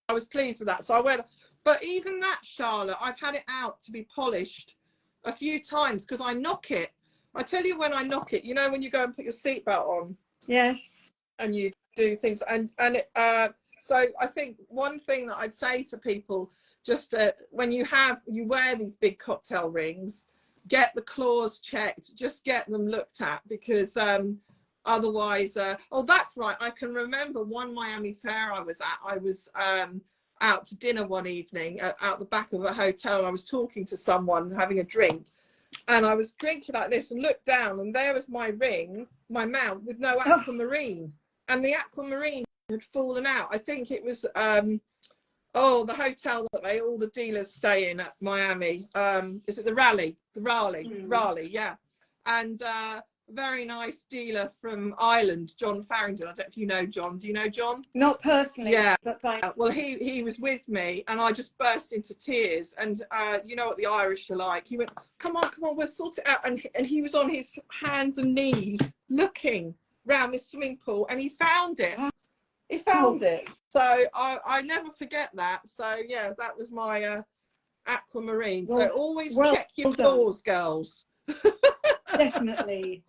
I was pleased with that. So I wear that. But even that, Charlotte, I've had it out to be polished a few times because I knock it. I tell you when I knock it, you know, when you go and put your seatbelt on. Yes. And you do things. So I think one thing that I'd say to people, just when you wear these big cocktail rings, get the claws checked, just get them looked at, because otherwise, oh, that's right. I can remember one Miami fair I was at. out to dinner one evening out the back of a hotel, and I was talking to someone having a drink, and I was drinking like this and looked down, and there was my ring, my mount, with no aquamarine, and the aquamarine had fallen out. I think it was the hotel that all the dealers stay in at Miami. Is it the Raleigh? Raleigh, yeah. And very nice dealer from Ireland, John Farrington. I don't know if you know John. Do you know John? Not personally. Yeah. But thanks. Well, he was with me, and I just burst into tears. And you know what the Irish are like. He went, come on, we'll sort it out. And he was on his hands and knees looking round this swimming pool, and he found it. He found it. So I never forget that. So yeah, that was my aquamarine. So always check your doors, girls. Definitely.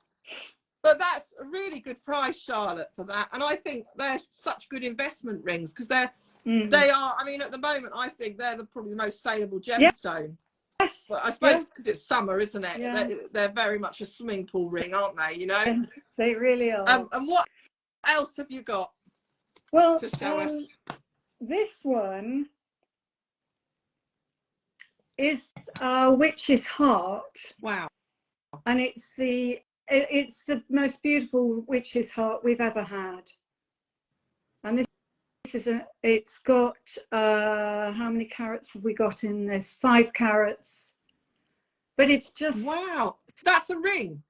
But that's a really good price, Charlotte, for that. And I think they're such good investment rings, because they are, I mean, at the moment, I think they're probably the most saleable gemstone. Yes. But I suppose because it's summer, isn't it? Yeah. They're very much a swimming pool ring, aren't they? You know? They really are. And what else have you got to show us? This one is Witch's Heart. Wow. And it's the most beautiful witch's heart we've ever had. And this is it's got how many carats have we got in this? 5 carats. But it's just, wow. That's a ring.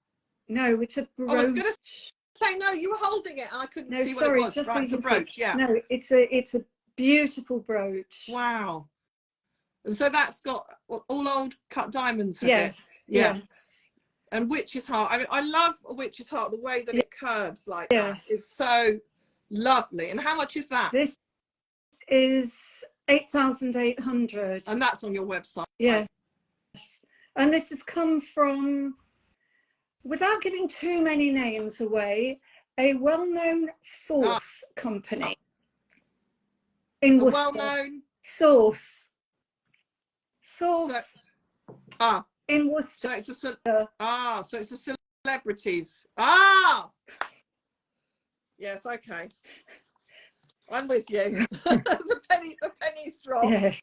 No, it's a brooch. I was gonna say, no, you were holding it and I couldn't see what it was. Just right, it's a brooch. Yeah. No, it's a beautiful brooch. Wow. And so that's got all old cut diamonds, has yes. it? Yeah. Yes. And witch's heart. I mean, I love a witch's heart, the way that it curves like that. It's so lovely. And how much is that? This is 8,800. And that's on your website. Yes. And this has come from, without giving too many names away, a well-known sauce company in Worcester. Well-known sauce. In Worcester. So it's a celebrities. Yes, okay. I'm with you. the pennies drop. Yes.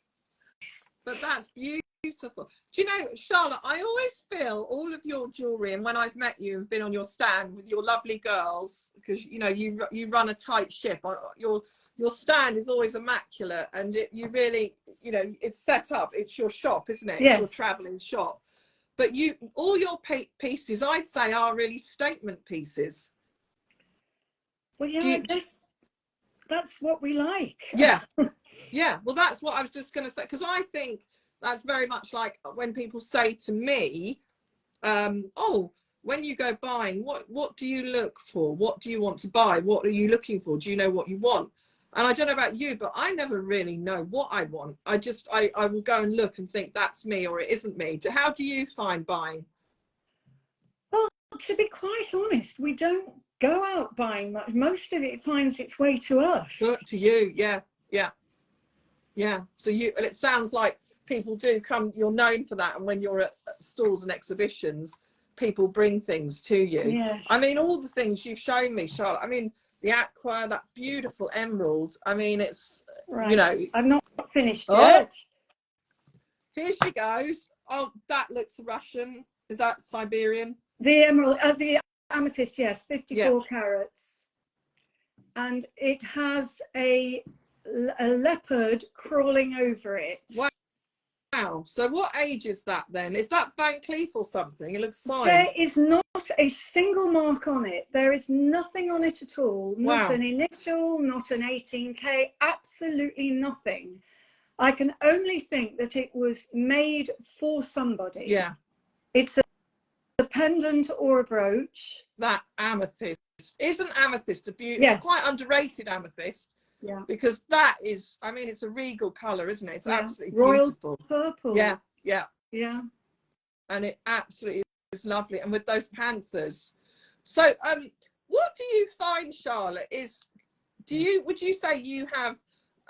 But that's beautiful. Do you know, Charlotte, I always feel all of your jewellery, and when I've met you and been on your stand with your lovely girls, because you know you run a tight ship. Your stand is always immaculate, and you really, you know, it's set up. It's your shop, isn't it? Yes. It's your travelling shop. But all your pieces, I'd say, are really statement pieces. Well, yeah, I guess that's what we like. Yeah. Yeah. Well, that's what I was just going to say, because I think that's very much like when people say to me, when you go buying, what do you look for? What do you want to buy? What are you looking for? Do you know what you want? And I don't know about you, but I never really know what I want. I will go and look and think that's me or it isn't me. How do you find buying? Well, to be quite honest, we don't go out buying much. Most of it finds its way to us. To you, yeah. So and it sounds like people do come, you're known for that. And when you're at stalls and exhibitions, people bring things to you. Yes. I mean, all the things you've shown me, Charlotte. I mean, the aqua, that beautiful emerald. I mean, it's, you know. I've not finished yet. Here she goes. Oh, that looks Russian. Is that Siberian? The emerald, the amethyst, yes, 54 carats. And it has a leopard crawling over it. Wow. So what age is that then? Is that Van Cleef or something? It looks signed. There is not a single mark on it. There is nothing on it at all. Not an initial, not an 18K, absolutely nothing. I can only think that it was made for somebody. Yeah. It's a pendant or a brooch. That amethyst. Isn't amethyst a beautiful? Yes. It's quite underrated, amethyst. Yeah. Because that is, I mean, it's a regal colour, isn't it? It's absolutely royal beautiful. Purple. Yeah. And it absolutely is lovely. And with those panthers. So what do you find, Charlotte, would you say you have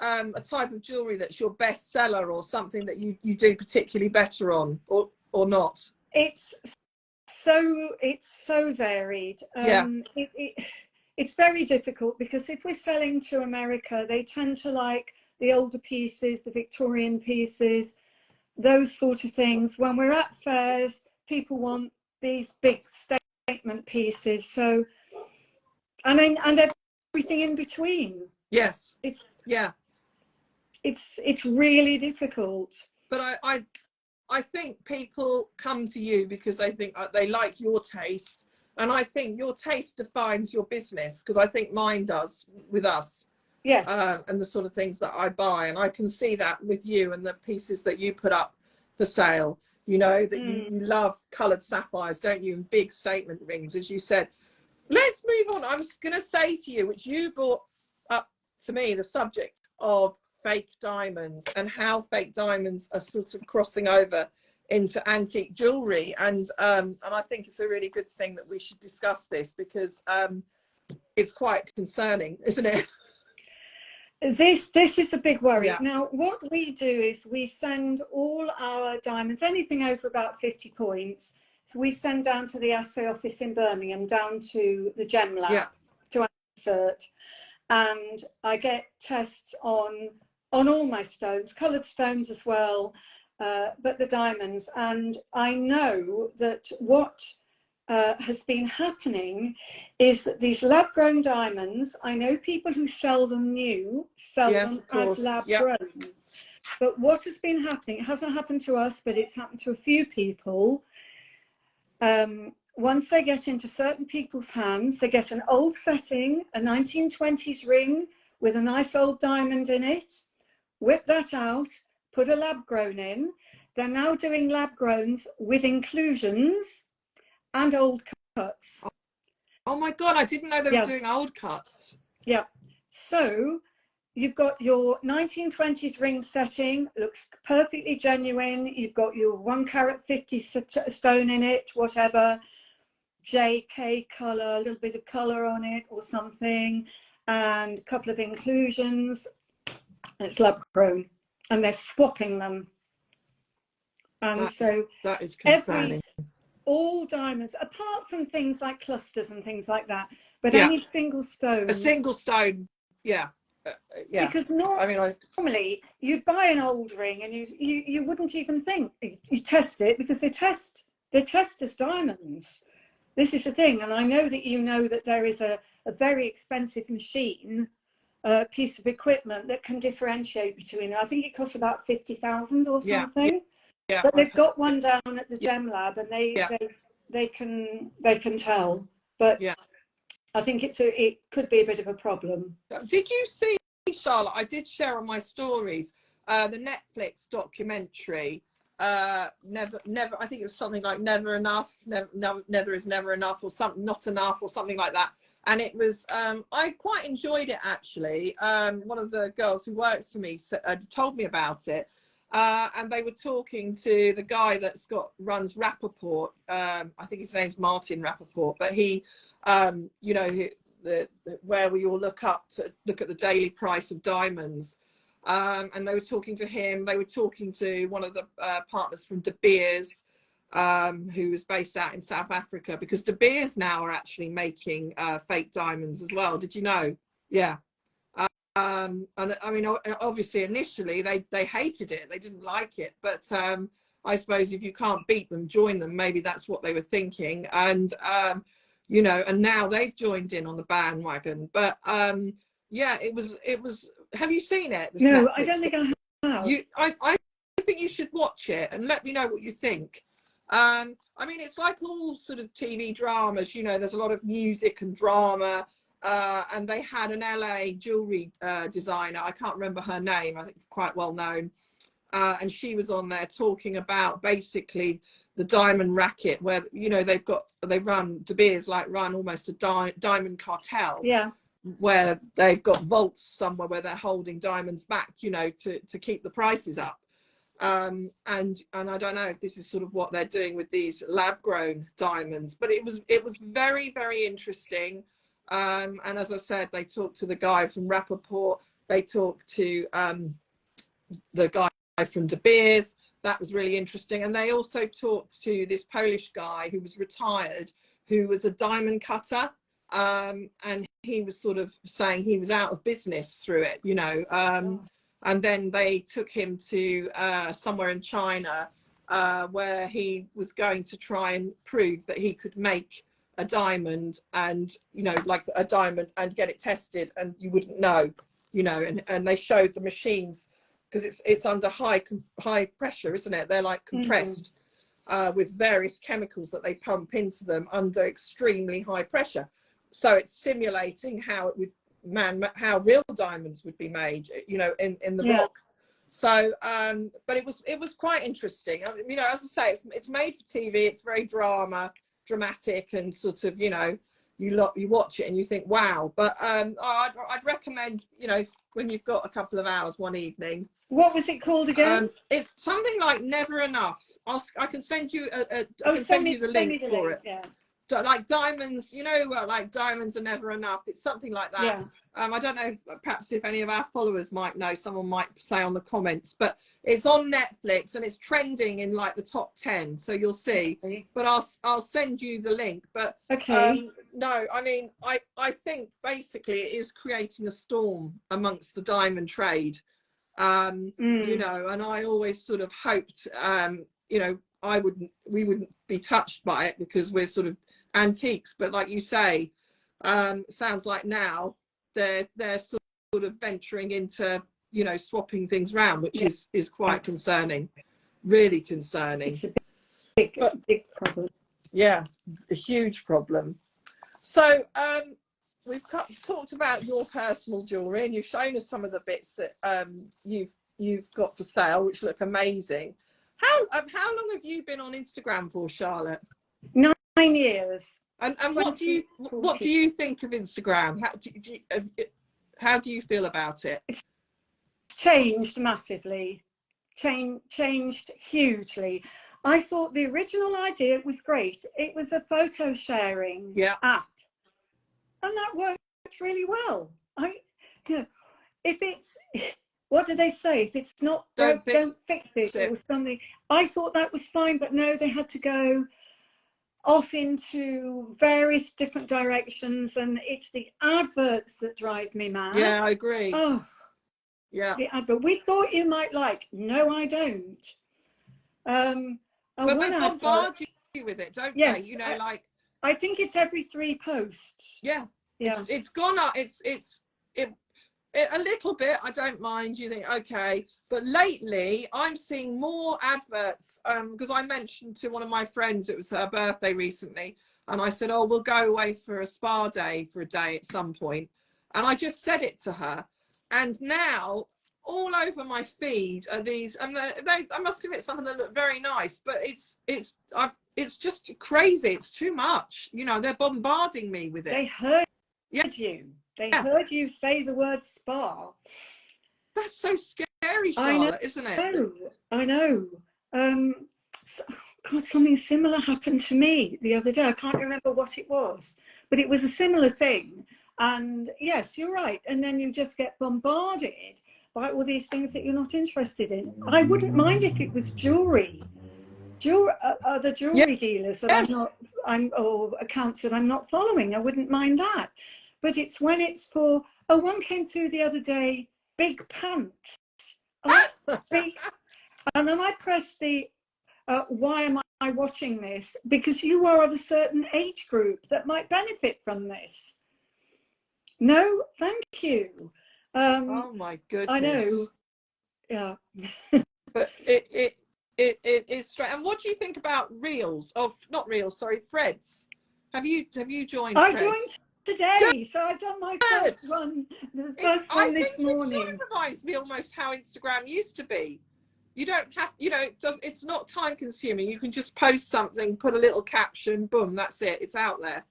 a type of jewellery that's your best seller, or something that you do particularly better on, or not? It's so varied. It's very difficult, because if we're selling to America, they tend to like the older pieces, the Victorian pieces, those sort of things. When we're at fairs, people want these big statement pieces. So, and everything in between. Yes. It's really difficult. But I think people come to you because they think they like your taste, and I think your taste defines your business, because I think mine does with us. Yes. And the sort of things that I buy, and I can see that with you and the pieces that you put up for sale. You know that you love coloured sapphires, don't you, and big statement rings, as you said. Let's move on. I was going to say to you, which you brought up to me, the subject of fake diamonds and how fake diamonds are sort of crossing over into antique jewellery, and I think it's a really good thing that we should discuss this, because it's quite concerning, isn't it? This is a big worry. Yeah. Now, what we do is we send all our diamonds, anything over about 50 points, so we send down to the assay office in Birmingham, down to the Gem Lab to insert, and I get tests on all my stones, coloured stones as well, but the diamonds. And I know that what has been happening is that these lab-grown diamonds, I know people who sell them new, sell them as lab-grown. But what has been happening, it hasn't happened to us, but it's happened to a few people. Once they get into certain people's hands, they get an old setting, a 1920s ring with a nice old diamond in it, whip that out, put a lab-grown in. They're now doing lab-growns with inclusions and old cuts. Oh my God, I didn't know they were doing old cuts. Yeah. So you've got your 1920s ring setting, looks perfectly genuine. You've got your 1 carat 50 stone in it, whatever, JK colour, a little bit of colour on it or something, and a couple of inclusions. And it's lab grown, and they're swapping them. And that is concerning. All diamonds, apart from things like clusters and things like that, but any single stone. A single stone, yeah. Because normally you'd buy an old ring and you wouldn't even think, you test it, because they test as diamonds. This is the thing, and I know that you know that there is a very expensive machine, piece of equipment that can differentiate between, I think it costs about 50,000 or something. Yeah, but they've got one down at the Gem Lab, and they can tell. But I think it could be a bit of a problem. Did you see, Charlotte? I did share on my stories the Netflix documentary. Never. I think it was something like Never Enough. Never is never enough, or something, not enough, or something like that. And it was, I quite enjoyed it actually. One of the girls who works for me told me about it. And they were talking to the guy runs Rappaport. I think his name's Martin Rappaport, but he, you know, where we all look at the daily price of diamonds. And they were talking to him. They were talking to one of the partners from De Beers, who was based out in South Africa, because De Beers now are actually making fake diamonds as well. Did you know? Yeah. And I mean, obviously initially they hated it, they didn't like it, but I suppose if you can't beat them, join them. Maybe that's what they were thinking. And you know, and now they've joined in on the bandwagon. But yeah, it was have you seen it? No, Netflix? I don't think I have. I think you should watch it and let me know what you think. I mean, it's like all sort of TV dramas, you know, there's a lot of music and drama. And they had an LA jewelry designer, I can't remember her name, I think quite well known, and she was on there talking about basically the diamond racket, where, you know, they run, De Beers run almost a diamond cartel, where they've got vaults somewhere where they're holding diamonds back, you know, to keep the prices up. And I don't know if this is sort of what they're doing with these lab grown diamonds, but it was very, very interesting. And as I said, they talked to the guy from Rappaport, they talked to the guy from De Beers. That was really interesting. And they also talked to this Polish guy who was retired, who was a diamond cutter. And he was sort of saying he was out of business through it, you know. and then they took him to somewhere in China where he was going to try and prove that he could make a diamond, and like a diamond, and get it tested, and you wouldn't know, and they showed the machines, because it's under high pressure, isn't it? They're like compressed with various chemicals that they pump into them under extremely high pressure. So it's simulating how it would how real diamonds would be made, in the rock. So but it was quite interesting. I mean, as I say, it's made for TV. It's very dramatic, and sort of, you watch it and you think, wow. But I'd recommend, when you've got a couple of hours one evening. What was it called again? It's something like Never Enough. I can send you the link for it. Yeah. Like diamonds, like diamonds are never enough. It's something like that. Yeah. I don't know, perhaps if any of our followers might know, someone might say on the comments, but it's on Netflix and it's trending in like the top 10. So you'll see, but I'll send you the link. But no, I mean, I think basically it is creating a storm amongst the diamond trade. And I always sort of hoped, we wouldn't be touched by it because we're sort of antiques, but like you say, sounds like now they're sort of venturing into, swapping things around, which is quite concerning, really concerning. It's a big problem. Yeah, a huge problem. So we've talked about your personal jewellery, and you've shown us some of the bits that you've got for sale, which look amazing. How long have you been on Instagram for, Charlotte? 9 years. And what do you think of Instagram? How do you feel about it? It's changed massively, changed hugely. I thought the original idea was great. It was a photo sharing app, and that worked really well. If it's what do they say? If it's not broke, don't fix it, or something. I thought that was fine, but no, they had to go off into various different directions, and it's the adverts that drive me mad. Yeah, I agree. Oh, yeah. The advert. We thought you might like. No, I don't. But they bombard you with it, don't they? Like. I think it's every 3 posts. Yeah. It's gone up. It's a little bit, I don't mind, you think, okay, but lately I'm seeing more adverts, because I mentioned to one of my friends, it was her birthday recently, and I said, oh, we'll go away for a spa day for a day at some point, and I just said it to her, and now all over my feed are these, and I must admit, some of them look very nice, but it's just crazy. It's too much, they're bombarding me with it. They heard you. They heard you say the word spa. That's so scary, Charlotte, isn't it? I know. God, something similar happened to me the other day. I can't remember what it was, but it was a similar thing. And yes, you're right. And then you just get bombarded by all these things that you're not interested in. I wouldn't mind if it was jewelry. Other jewelry dealers that or accounts that I'm not following. I wouldn't mind that. But it's when it's for, one came through the other day, big pants. And then I pressed the, why am I watching this? Because you are of a certain age group that might benefit from this. No, thank you. Oh my goodness. I know. Yeah. But it is straight. And what do you think about reels? Not reels, sorry, threads. Have you joined? I joined today, so I've done my first one. The first one this morning. It sort of reminds me almost how Instagram used to be. You don't have, it's not time consuming. You can just post something, put a little caption, boom, that's it. It's out there.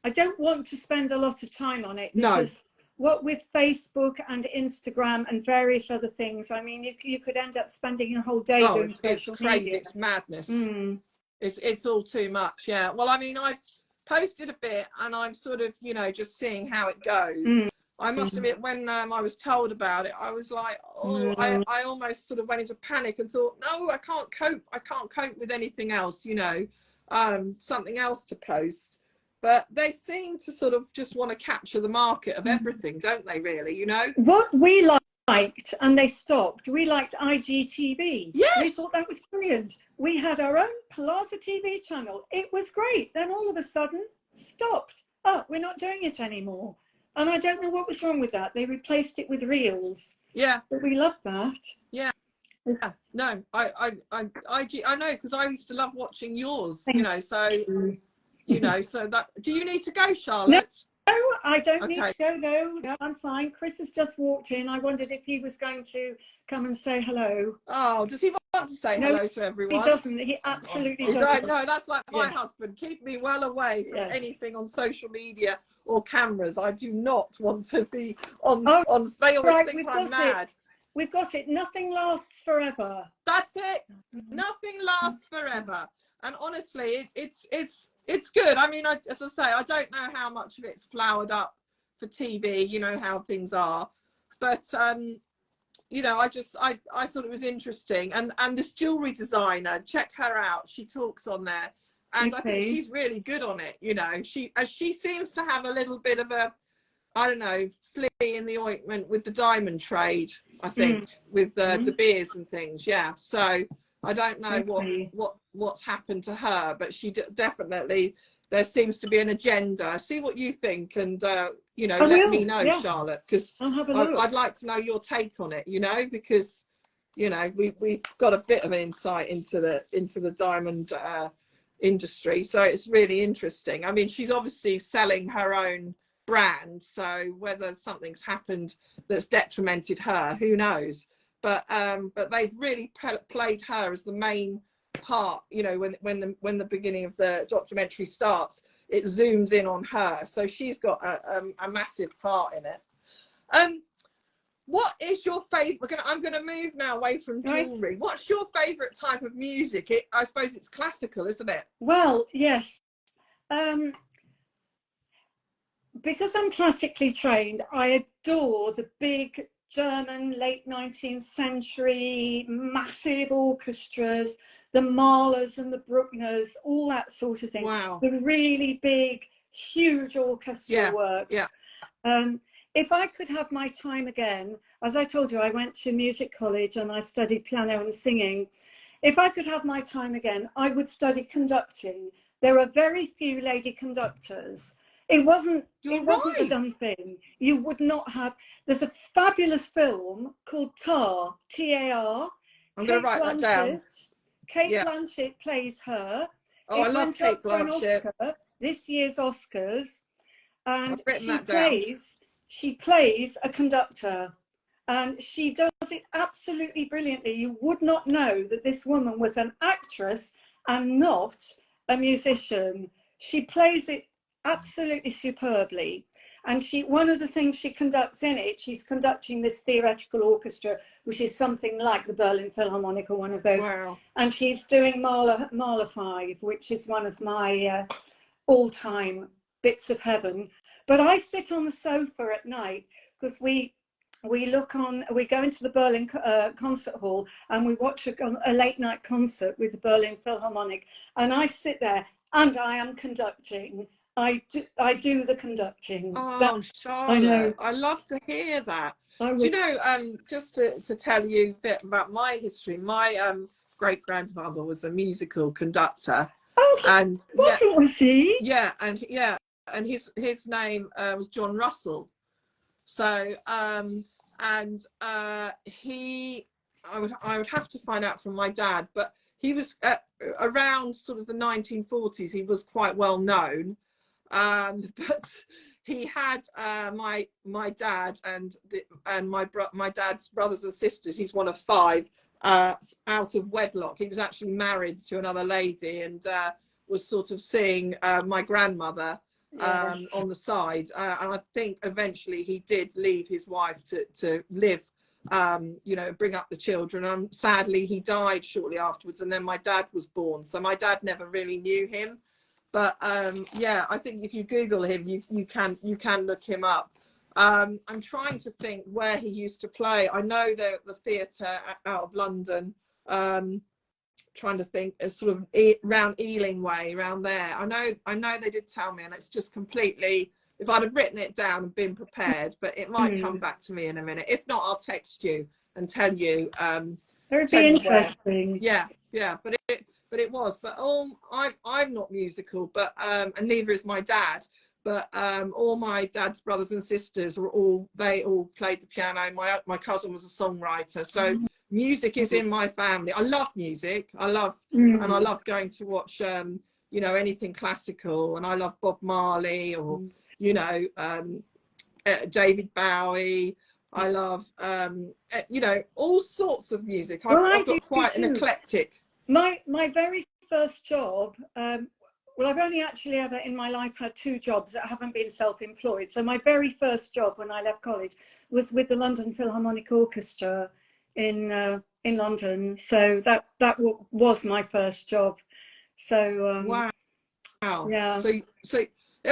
I don't want to spend a lot of time on it because what with Facebook and Instagram and various other things, I mean, you could end up spending your whole day doing social media. It's crazy. It's madness. It's all too much. Yeah. Well, I mean, I've posted a bit and I'm sort of, just seeing how it goes. I must admit, when I was told about it, I was like, I almost sort of went into panic and thought, no, I can't cope with anything else, something else to post. But they seem to sort of just want to capture the market of everything, don't they, really, What we like liked, and they stopped, we liked IGTV. Yes. We thought that was brilliant. We had our own Plaza TV channel. It was great. Then all of a sudden, stopped. Oh, we're not doing it anymore. And I don't know what was wrong with that. They replaced it with reels. Yeah. But we loved that. Yeah. Yeah. No, I know, because I used to love watching yours, you know, so, you know, so that, do you need to go, Charlotte? No, I don't Okay. need to go, no, I'm fine. Chris has just walked in. I wondered if he was going to come and say hello. Oh, does he want to say hello to everyone? He doesn't. He absolutely doesn't. Right, no, that's like my husband. Keep me well away from anything on social media or cameras. I do not want to be on they always think I'm mad. We've got it. Nothing lasts forever. That's it. Nothing lasts forever. And honestly, it's good. I mean, as I say, I don't know how much of it's flowered up for TV. You know how things are, but you know, I thought it was interesting. And this jewelry designer, check her out. She talks on there, and I think she's really good on it. You know, she seems to have a little bit of a, I don't know, flea in the ointment with the diamond trade, I think, with De Beers and things. Yeah. So I don't know what's happened to her, but she definitely, there seems to be an agenda. See what you think, and you know, let me know, Charlotte, because I'd like to know your take on it. You know, because you know we've got a bit of an insight into the diamond industry, so it's really interesting. I mean, she's obviously selling her own brand, so whether something's happened that's detrimented her, who knows? But they've really played her as the main part. You know, when the beginning of the documentary starts, it zooms in on her, so she's got a massive part in it. What is your favorite? I'm going to move now away from jewelry. Right. What's your favorite type of music? I suppose it's classical, isn't it? Well, yes. Because I'm classically trained, I adore the big German late 19th century massive orchestras, the Mahlers and the Bruckners, all that sort of thing. Wow. The really big, huge orchestra work. Yeah. If I could have my time again, as I told you, I went to music college and I studied piano and singing. If I could have my time again, I would study conducting. There are very few lady conductors. It wasn't a done thing. You would not have. There's a fabulous film called Tar, T-A-R. I'm going to write that down. Kate Blanchett plays her. Oh, I love Kate Blanchett. This year's Oscars, and she she plays a conductor, and she does it absolutely brilliantly. You would not know that this woman was an actress and not a musician. She plays it absolutely superbly, and one of the things she conducts in it, she's conducting this theoretical orchestra, which is something like the Berlin Philharmonic or one of those. Wow. And she's doing Mahler 5, which is one of my all-time bits of heaven. But I sit on the sofa at night because we go into the Berlin concert hall and we watch a late night concert with the Berlin Philharmonic, and I sit there and I am conducting. I do the conducting. Oh, Charlotte, I know. I love to hear that. Do you know, just to tell you a bit about my history, my great-grandfather was a musical conductor. Oh, and was he? Yeah, and his name was John Russell. So I would have to find out from my dad, but he was around sort of the 1940s. He was quite well known. But he had my dad and my dad's brothers and sisters. He's one of 5 out of wedlock. He was actually married to another lady and was sort of seeing my grandmother on the side. And I think eventually he did leave his wife to live, you know, bring up the children. And sadly, he died shortly afterwards. And then my dad was born. So my dad never really knew him. But yeah, I think if you Google him, you can look him up. I'm trying to think where he used to play. I know the theatre out of London. Trying to think, sort of around Ealing Way, around there. I know they did tell me, and it's just completely if I'd have written it down and been prepared, but it might come back to me in a minute. If not, I'll text you and tell you. That would be interesting. Yeah, but it was. But I'm not musical, but and neither is my dad. But all my dad's brothers and sisters they all played the piano. My cousin was a songwriter, so music is in my family. I love music. And I love going to watch you know, anything classical, and I love Bob Marley or you know, David Bowie. I love you know, all sorts of music. I've got quite an eclectic. My very first job, well, I've only actually ever in my life had 2 jobs that haven't been self-employed. So my very first job when I left college was with the London Philharmonic Orchestra in London. So that was my first job. So wow. Yeah. So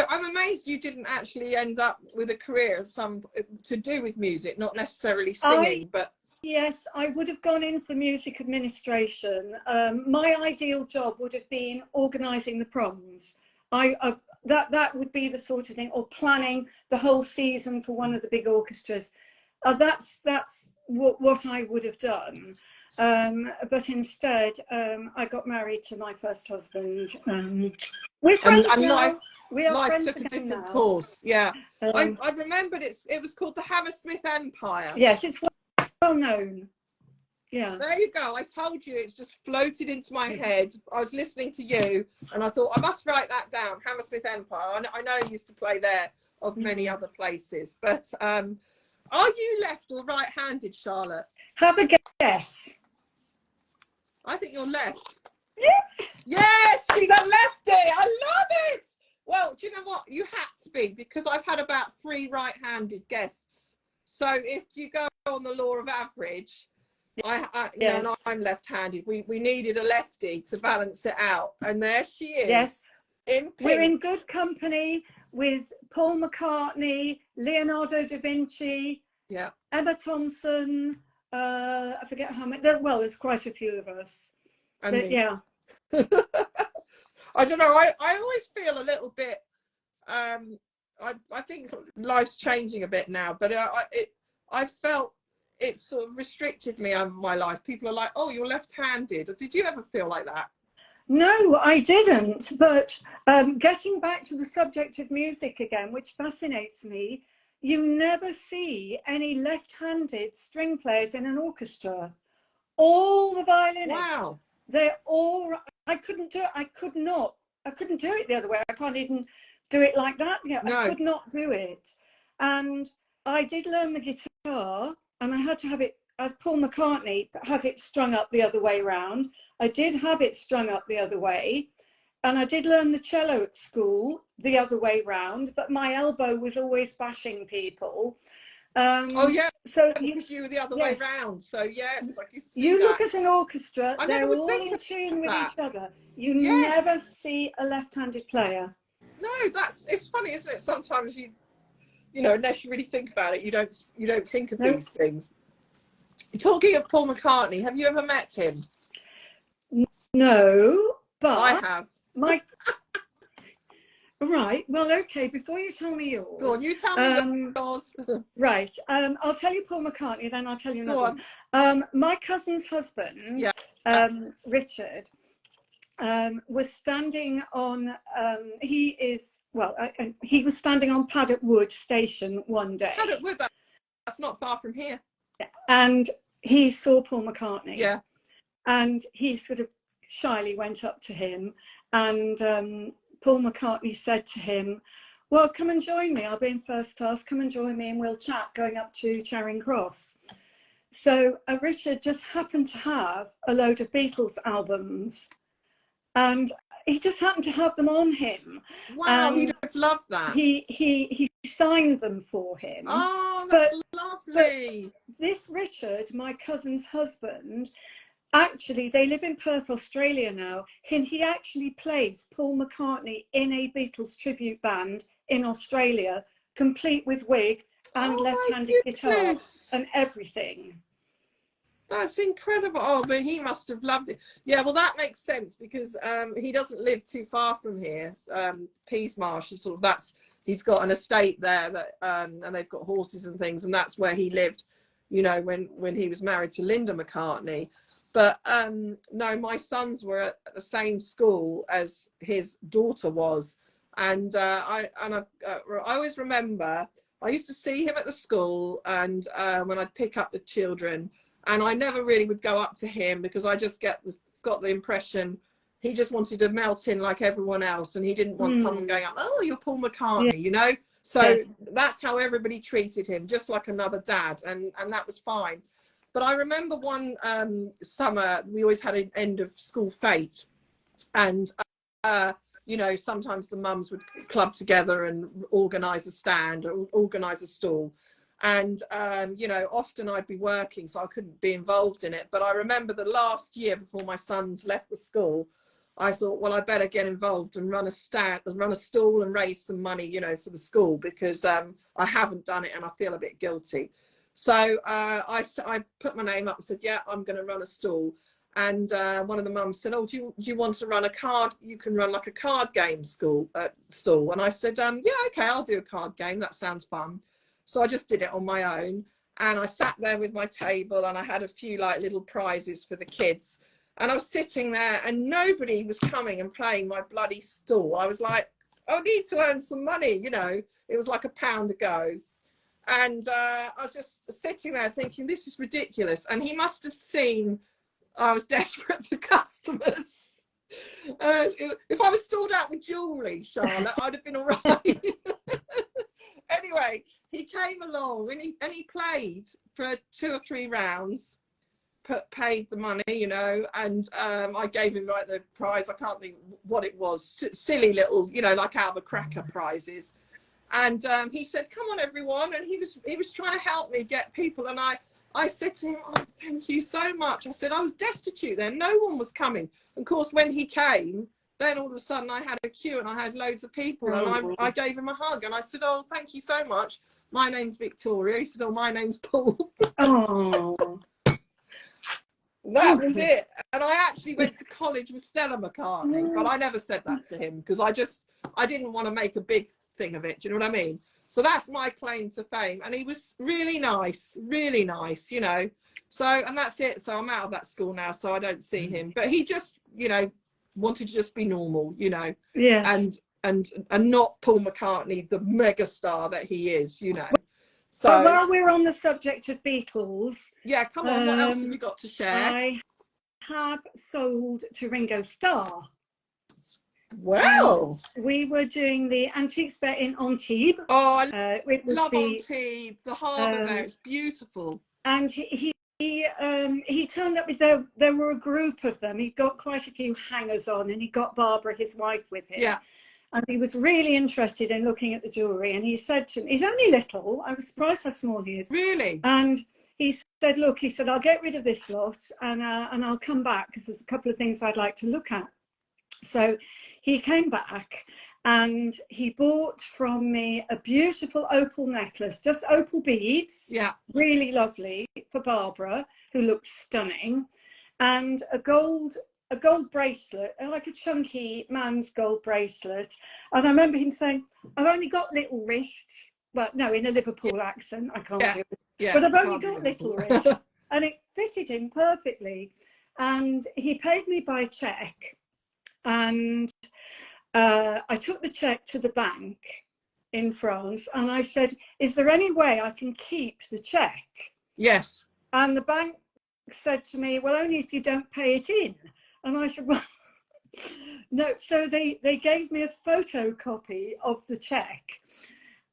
I'm amazed you didn't actually end up with a career to do with music, not necessarily singing, but yes, I would have gone in for music administration. My ideal job would have been organising the proms. That would be the sort of thing, or planning the whole season for one of the big orchestras. That's what I would have done. But instead, I got married to my first husband. We're friends now. We are friends took a different now. course. Yeah, I remembered it was called the Hammersmith Empire. Yes, it's well known. Yeah. There you go. I told you, it's just floated into my head. I was listening to you and I thought I must write that down. Hammersmith Empire. I know you used to play there, of many other places. But are you left or right-handed, Charlotte? Have a guess. I think you're left. Yeah. Yes, she's a lefty. I love it. Well, do you know what? You had to be, because I've had about 3 right-handed guests. So if you go on the law of average, you know, and I'm left-handed. We needed a lefty to balance it out, and there she is. Yes, in pink. We're in good company with Paul McCartney, Leonardo da Vinci, Emma Thompson. I forget how many. Well, there's quite a few of us. But yeah. I don't know. I always feel a little bit. I think life's changing a bit now, but I felt it sort of restricted me over my life. People are like, "Oh, you're left-handed." Did you ever feel like that? No, I didn't. But getting back to the subject of music again, which fascinates me, you never see any left-handed string players in an orchestra. All the violinists. Wow. They're all. I couldn't do it. I couldn't do it the other way. I can't even do it like that. Yeah, no. I could not do it. And I did learn the guitar, and I had to have it, as Paul McCartney has it strung up the other way round. I did have it strung up the other way, and I did learn the cello at school the other way round, but my elbow was always bashing people. Oh yeah, so you were the other way round. So yes, I can see you that. look at an orchestra, they're all in tune with each other. You never see a left-handed player. No, it's funny, isn't it? Sometimes you know, unless you really think about it, you don't think of these things. Talking of Paul McCartney, have you ever met him? No, but I have. Right, well, okay, before you tell me yours. Go on, you tell me yours. Right, I'll tell you Paul McCartney, then I'll tell you another one. My cousin's husband, Richard, was standing on, he was standing on Paddock Wood Station one day. Paddock Wood, that's not far from here. And he saw Paul McCartney. Yeah. And he sort of shyly went up to him, and Paul McCartney said to him, "Well, come and join me. I'll be in first class. Come and join me and we'll chat going up to Charing Cross." So Richard just happened to have a load of Beatles albums, and he just happened to have them on him. Wow, he'd have loved that. He signed them for him. Oh, that's lovely. But this Richard, my cousin's husband, actually, they live in Perth, Australia now, and he actually plays Paul McCartney in a Beatles tribute band in Australia, complete with wig and left-handed guitar and everything. That's incredible. Oh, but he must have loved it. Yeah, well, that makes sense, because he doesn't live too far from here. Peasmarsh is sort of, he's got an estate there that and they've got horses and things, and that's where he lived, you know, when he was married to Linda McCartney. But no, my sons were at the same school as his daughter was, and I always remember I used to see him at the school, and when I'd pick up the children, and I never really would go up to him because I just got the impression he just wanted to melt in like everyone else, and he didn't want someone going up, oh, you're Paul McCartney, you know. So that's how everybody treated him, just like another dad, and that was fine. But I remember one summer we always had an end of school fete, and you know, sometimes the mums would club together and organise a stand or organise a stall. And, you know, often I'd be working, so I couldn't be involved in it. But I remember the last year before my sons left the school, I thought, well, I better get involved and run a stand, run a stall and raise some money, you know, for the school, because I haven't done it and I feel a bit guilty. So I put my name up and said, yeah, I'm going to run a stall. And one of the mums said, oh, do you want to run a card? You can run like a card game stall. And I said, yeah, okay, I'll do a card game. That sounds fun. So I just did it on my own. And I sat there with my table and I had a few like little prizes for the kids. And I was sitting there and nobody was coming and playing my bloody stall. I was like, I need to earn some money, you know. It was like £1 a go. And I was just sitting there thinking, this is ridiculous. And he must have seen I was desperate for customers. If I was stalled out with jewellery, Charlotte, I'd have been all right. Anyway, he came along and he played for 2 or 3 rounds, paid the money, you know, and I gave him like the prize. I can't think what it was. Silly little, you know, like out of a cracker prizes. And he said, come on, everyone. And he was trying to help me get people. And I said to him, oh, thank you so much. I said, I was destitute then. No one was coming. Of course, when he came, then all of a sudden I had a queue and I had loads of people. And I gave him a hug. And I said, oh, thank you so much. My name's Victoria. He said, oh, my name's Paul. Oh. That was it. And I actually went to college with Stella McCartney. But I never said that to him because I didn't want to make a big thing of it. Do you know what I mean? So that's my claim to fame. And he was really nice, you know. So, and that's it. So I'm out of that school now, so I don't see him. But he just, you know, wanted to just be normal, you know. Yes. And not Paul McCartney, the mega star that he is, you know. So but while we're on the subject of Beatles, yeah, come on, what else have you got to share? I have sold to Ringo Starr. Well, and we were doing the Antiques Fair in Antibes. Oh, I love Antibes. The harbour there, it's beautiful. And he turned up with there were a group of them. He got quite a few hangers on, and he got Barbara, his wife, with him. Yeah. And he was really interested in looking at the jewellery. And he said to me, he's only little. I was surprised how small he is. Really? And he said, look, he said, I'll get rid of this lot and I'll come back because there's a couple of things I'd like to look at. So he came back and he bought from me a beautiful opal necklace, just opal beads. Yeah. Really lovely for Barbara, who looks stunning. And a gold bracelet, like a chunky man's gold bracelet. And I remember him saying, I've only got little wrists. Well, no, in a Liverpool accent, I can't do it. Yeah, but I've only got little wrists. And it fitted him perfectly. And he paid me by cheque. And I took the cheque to the bank in France. And I said, is there any way I can keep the cheque? Yes. And the bank said to me, well, only if you don't pay it in. And I said, well, no. So they gave me a photocopy of the cheque.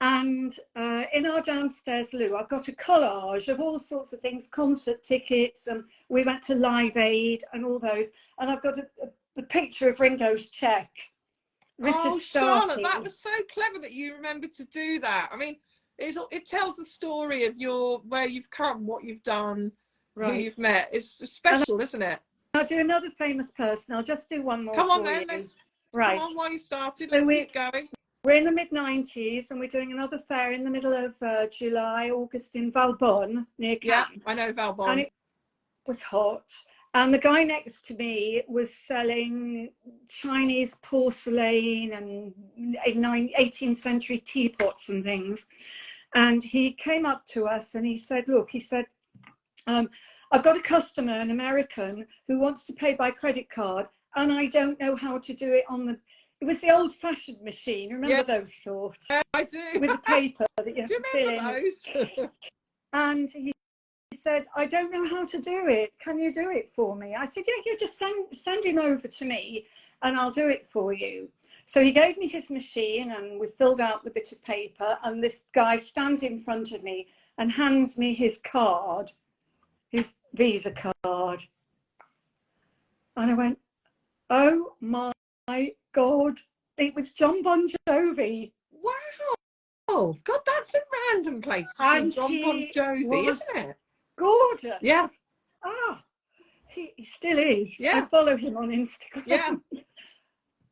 And in our downstairs loo, I've got a collage of all sorts of things, concert tickets, and we went to Live Aid and all those. And I've got the picture of Ringo's cheque. Oh, Charlotte, that was so clever that you remembered to do that. I mean, it tells the story of where you've come, what you've done, who you've met. It's special, isn't it? I'll do another famous person. I'll just do one more. Come on then, come on while you started. Let's keep going. We're in the mid-90s and we're doing another fair in the middle of July, August in Valbonne, near Cannes. Yeah, I know Valbonne. And it was hot. And the guy next to me was selling Chinese porcelain and 18th century teapots and things. And he came up to us and he said, look, he said, I've got a customer, an American, who wants to pay by credit card, and I don't know how to do it on the, it was the old fashioned machine. Remember those sorts? Yeah, I do. With the paper that you have to fill in. Those? And he said, I don't know how to do it. Can you do it for me? I said, yeah, you just send him over to me and I'll do it for you. So he gave me his machine and we filled out the bit of paper, and this guy stands in front of me and hands me his card, his Visa card. And I went, oh my God, it was John Bon Jovi. Wow. Oh, God, that's a random place to see John Bon Jovi, isn't it? Gorgeous. Yeah. Ah, he still is. Yeah. I follow him on Instagram. Yeah.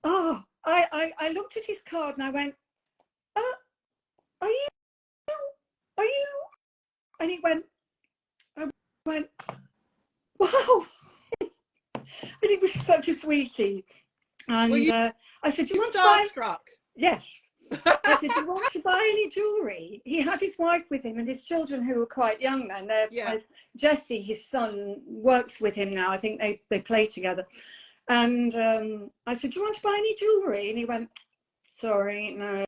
Oh, I looked at his card and I went, are you? And he went, I went, wow. And he was such a sweetie. And I said, do you want to buy? Starstruck. Yes. I said, do you want to buy any jewellery? He had his wife with him and his children, who were quite young then. Jesse, his son, works with him now. I think they play together. And I said, do you want to buy any jewellery? And he went, sorry, no.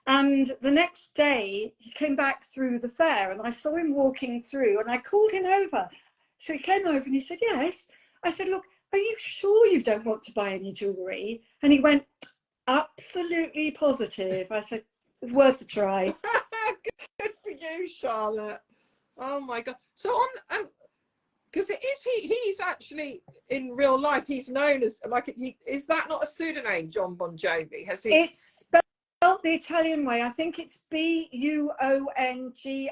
And the next day he came back through the fair and I saw him walking through and I called him over. So he came over and he said, yes. I said, look, are you sure you don't want to buy any jewellery? And he went, absolutely positive. I said, it's worth a try. Good for you, Charlotte. Oh my God. So on, because he's actually in real life, he's known as like, is that not a pseudonym, John Bon Jovi? Has he? It's spelled the Italian way. I think it's Buongiovi.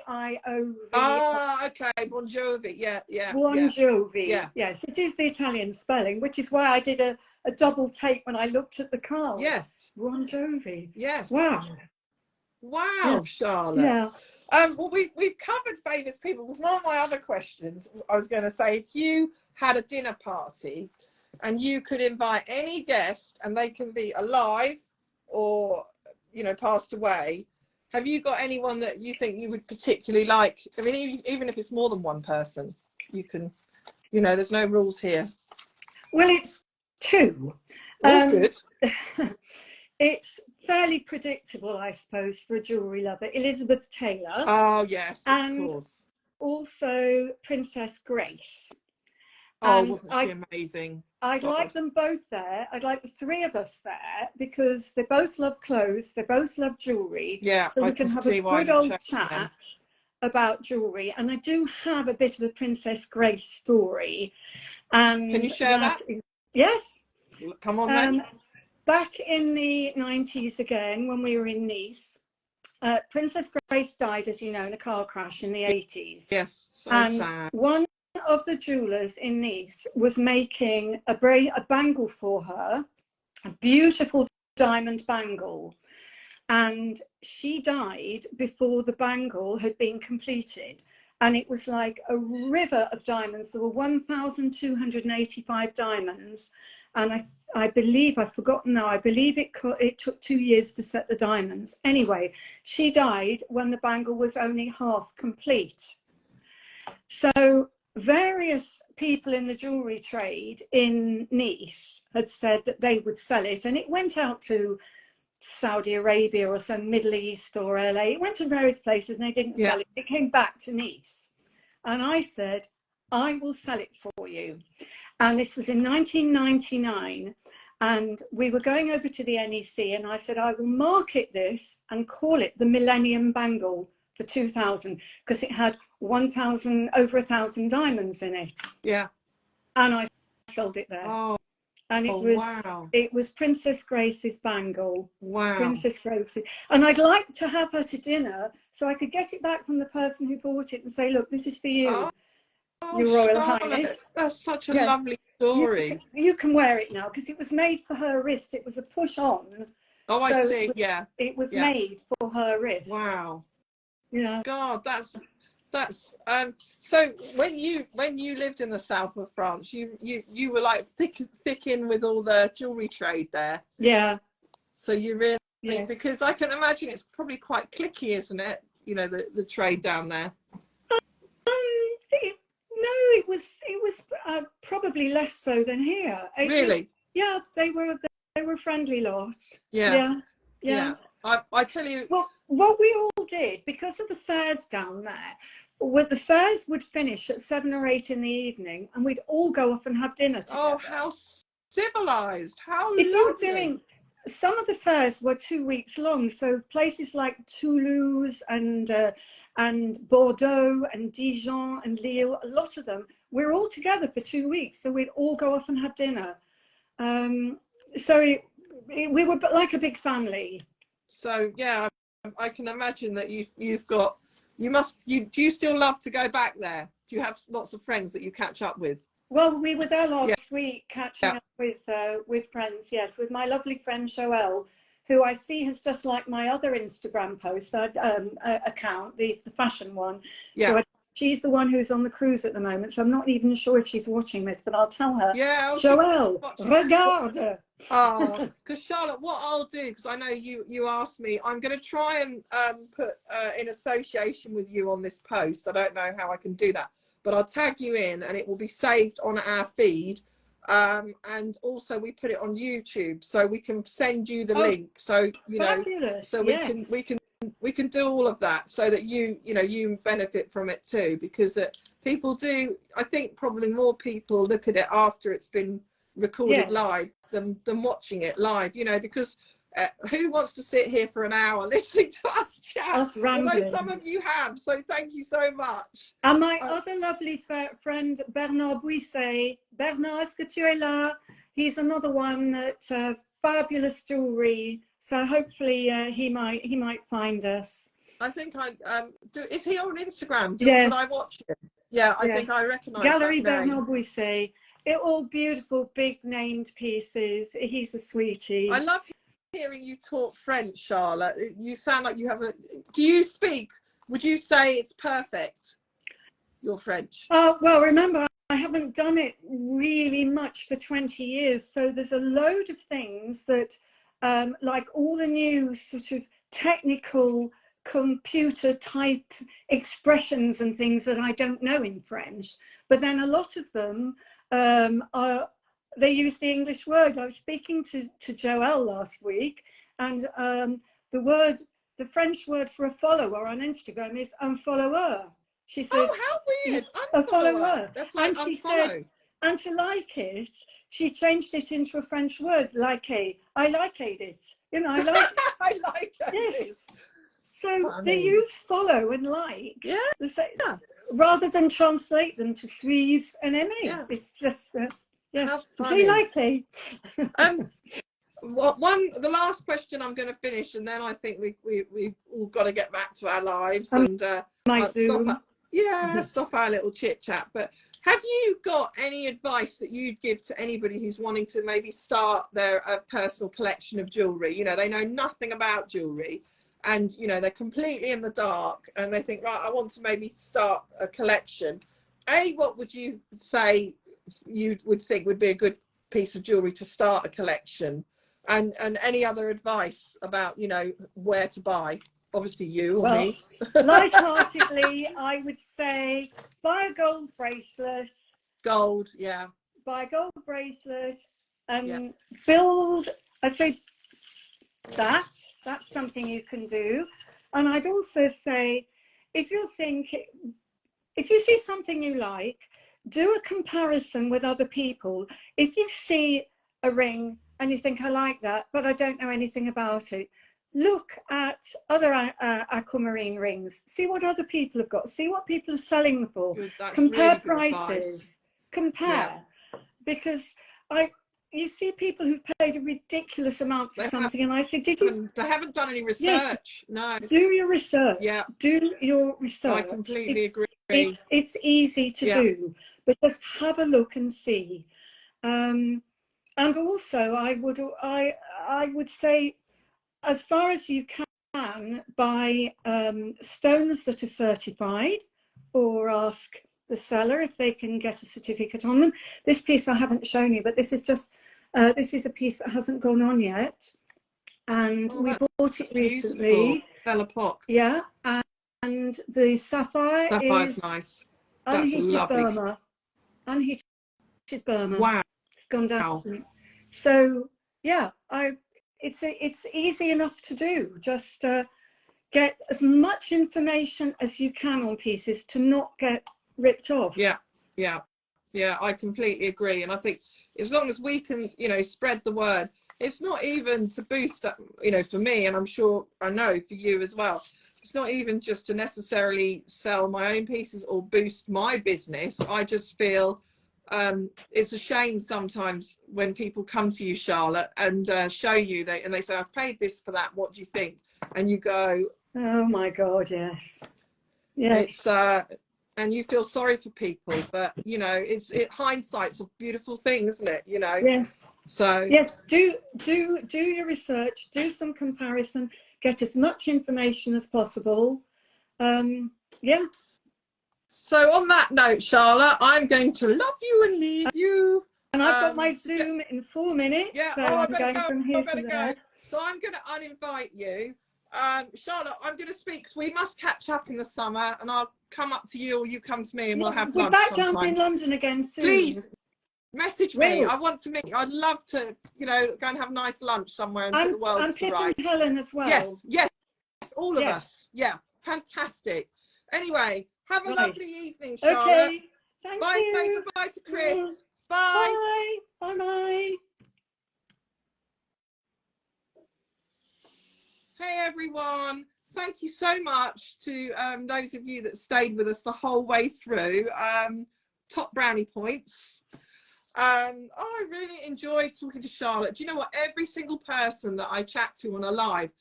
Ah, okay, Bon Jovi. Yeah. Bon Jovi. Yeah. Yes, it is the Italian spelling, which is why I did a double take when I looked at the card. Yes. Bon Jovi. Yes. Wow. Wow, Yeah. Charlotte. Yeah. Well, we've covered famous people. It was one of my other questions. I was going to say, if you had a dinner party and you could invite any guest, and they can be alive or, you know, passed away, have you got anyone that you think you would particularly like? I mean, even if it's more than one person, you can, you know, there's no rules here. Well, it's two. Oh, good. It's fairly predictable, I suppose, for a jewellery lover. Elizabeth Taylor. Oh, yes, and of course. Also Princess Grace. Oh, wasn't she amazing? I'd like them both there. I'd like the three of us there because they both love clothes. They both love jewellery. Yeah, so we can have a good old chat about jewellery. And I do have a bit of a Princess Grace story. And can you share that? Yes. Come on, then. Back in the 90s again, when we were in Nice, Princess Grace died, as you know, in a car crash in the 80s. Yes, so sad. One of the jewellers in Nice was making a bangle for her, a beautiful diamond bangle. And she died before the bangle had been completed. And it was like a river of diamonds. There were 1,285 diamonds. And I believe, I've forgotten now, I believe it took 2 years to set the diamonds. Anyway, she died when the bangle was only half complete. So various people in the jewellery trade in Nice had said that they would sell it. And it went out to Saudi Arabia or some Middle East or LA. It went to various places and they didn't sell it. It came back to Nice. And I said, I will sell it for you. And this was in 1999. And we were going over to the NEC and I said, I will market this and call it the Millennium Bangle for 2,000 because it had over 1,000 diamonds in it. Yeah. And I sold it there. Oh. And it was Princess Grace's bangle. Wow. Princess Grace. And I'd like to have her to dinner so I could get it back from the person who bought it and say, look, this is for you, Your Royal Highness. That's such a lovely story. You can wear it now because it was made for her wrist. It was a push on. Oh, I see. It was made for her wrist. Wow. Yeah. God, That's so when you lived in the south of France, you were like thick in with all the jewelry trade there. Yeah. So you really, Yes. because I can imagine it's probably quite cliquey, isn't it? You know, the trade down there. No, it was probably less so than here. Really? Yeah, they were friendly lots. Yeah. Yeah. I tell you. Well, what we all did, because of the fairs down there, the fairs would finish at 7 or 8 in the evening, and we'd all go off and have dinner together. Oh, how civilized! How if lovely. You're doing, some of the fairs were 2 weeks long, so places like Toulouse and Bordeaux and Dijon and Lille, a lot of them, we're all together for 2 weeks, so we'd all go off and have dinner. So we were like a big family. So yeah, I can imagine that you've got, do you still love to go back there? Do you have lots of friends that you catch up with? Well, we were there last week catching up with friends, yes, with my lovely friend Joelle, who I see has just liked my other Instagram post account, the fashion one. Yeah. So she's the one who's on the cruise at the moment, so I'm not even sure if she's watching this, but I'll tell her. Yeah. Joelle, regarde. Oh, because Charlotte, what I'll do, because I know you asked me, I'm going to try and put in association with you on this post. I don't know how I can do that, but I'll tag you in and it will be saved on our feed. And also we put it on YouTube, so we can send you the link. So, you know, fabulous. so we can do all of that so that you benefit from it too, because people do, I think probably more people look at it after it's been recorded live than watching it live, you know, because who wants to sit here for an hour listening to us chat? Although some of you have, so thank you so much. And my other lovely friend Bernard Buisset. Bernard, est-ce que tu es là? He's another one that fabulous jewelry. So hopefully he might find us. I think is he on Instagram? Yes. Would I watch him? Yeah, I think I recognise Gallery that name. Bernard Buisset. They're all beautiful, big named pieces. He's a sweetie. I love hearing you talk French, Charlotte. You sound like you have do you speak, would you say it's perfect, your French? Well, remember, I haven't done it really much for 20 years. So there's a load of things that, like all the new sort of technical computer type expressions and things that I don't know in French. But then a lot of them, they use the English word. I was speaking to Joelle last week, and the French word for a follower on Instagram is un follower. She said, oh, how weird! A follower. That's like and she said, and to like it, she changed it into a French word, like I like it. You know, I like I like it. Yes. So they use follow and like, rather than translate them to suivre and aimer. Yeah. It's just, yes, very likely. The last question I'm going to finish, and then I think we've all got to get back to our lives and stop our little chit chat. But have you got any advice that you'd give to anybody who's wanting to maybe start their personal collection of jewelry? You know, they know nothing about jewelry, and you know they're completely in the dark, and they think, right, I want to maybe start a collection. What would you say you would think would be a good piece of jewelry to start a collection, and any other advice about, you know, where to buy? Obviously you or me. Lightheartedly, I would say buy a gold bracelet. Gold, yeah. Buy a gold bracelet and build. I'd say that's something you can do. And I'd also say, if you see something you like, do a comparison with other people. If you see a ring and you think, I like that, but I don't know anything about it, look at other aquamarine rings. See what other people have got. See what people are selling them for. Compare really prices. Compare. Because you see people who've paid a ridiculous amount for something, and I say, they haven't done any research. No. Do your research. Yeah. Do your research. I completely agree. It's easy to do, but just have a look and see. And also, I would say, as far as you can, buy stones that are certified, or ask the seller if they can get a certificate on them. This piece I haven't shown you, but this is just, this is a piece that hasn't gone on yet. And we bought it recently. Bella Pock. Yeah, and the sapphire Sapphire's is nice. unheated Burma. Unheated Burma. Wow. It's gone down. So yeah, it's easy enough to do. Just get as much information as you can on pieces to not get ripped off. Yeah, yeah, yeah. I completely agree, and I think as long as we can, you know, spread the word. It's not even to boost up, you know, for me, and I'm sure I know for you as well. It's not even just to necessarily sell my own pieces or boost my business. I just feel it's a shame sometimes when people come to you, Charlotte, and show you and they say, I've paid this for that, what do you think? And you go, oh my God, yes. Yes. It's and you feel sorry for people, but you know, hindsight's a beautiful thing, isn't it? You know. Yes. So yes, do your research, do some comparison, get as much information as possible. Yeah. So on that note, Charlotte, I'm going to love you and leave you. And I've got my Zoom in 4 minutes. Yeah. So I'm going go. from here I better to go. there. So I'm going to uninvite you. Charlotte, I'm going to speak. We must catch up in the summer, and I'll come up to you, or you come to me, and we'll have lunch. We're back sometime. down in London again soon. Please message me. I want to meet you. I'd love to, you know, go and have a nice lunch somewhere and put the world to rights. And Helen as well. Yes, yes, all of us. Yeah, fantastic. Anyway, have a lovely evening, Charlotte. Okay, thank bye. you. Say goodbye to Chris. Bye. Bye. Bye. Hey everyone, thank you so much to those of you that stayed with us the whole way through. Top brownie points. I really enjoyed talking to Charlotte. Do you know what? Every single person that I chat to on a live,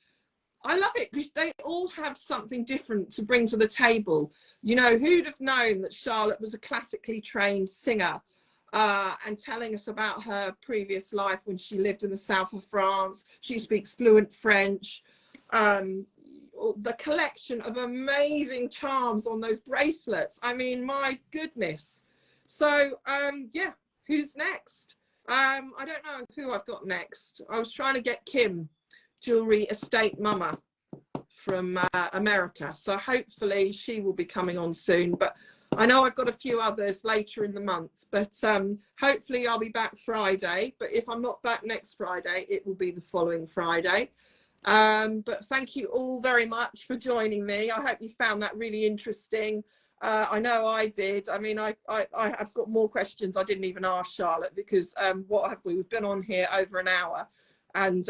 I love it because they all have something different to bring to the table. You know, who'd have known that Charlotte was a classically trained singer, and telling us about her previous life when she lived in the south of France. She speaks fluent French. The collection of amazing charms on those bracelets. I mean, my goodness. So, yeah, who's next? I don't know who I've got next. I was trying to get Kim, Jewellery Estate Mama from America. So hopefully she will be coming on soon. But I know I've got a few others later in the month. But hopefully I'll be back Friday. But if I'm not back next Friday, it will be the following Friday. But thank you all very much for joining me. I hope you found that really interesting. I know I did. I mean, I've got more questions I didn't even ask Charlotte because what have we? We've been on here over an hour, and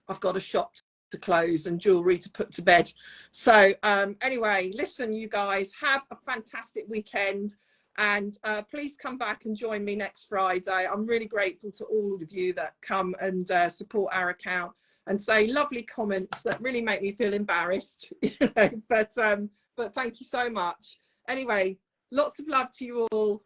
I've got a shop to close and jewellery to put to bed. So anyway, listen, you guys, have a fantastic weekend, and please come back and join me next Friday. I'm really grateful to all of you that come and support our account and say lovely comments that really make me feel embarrassed, you know, but thank you so much. Anyway, lots of love to you all.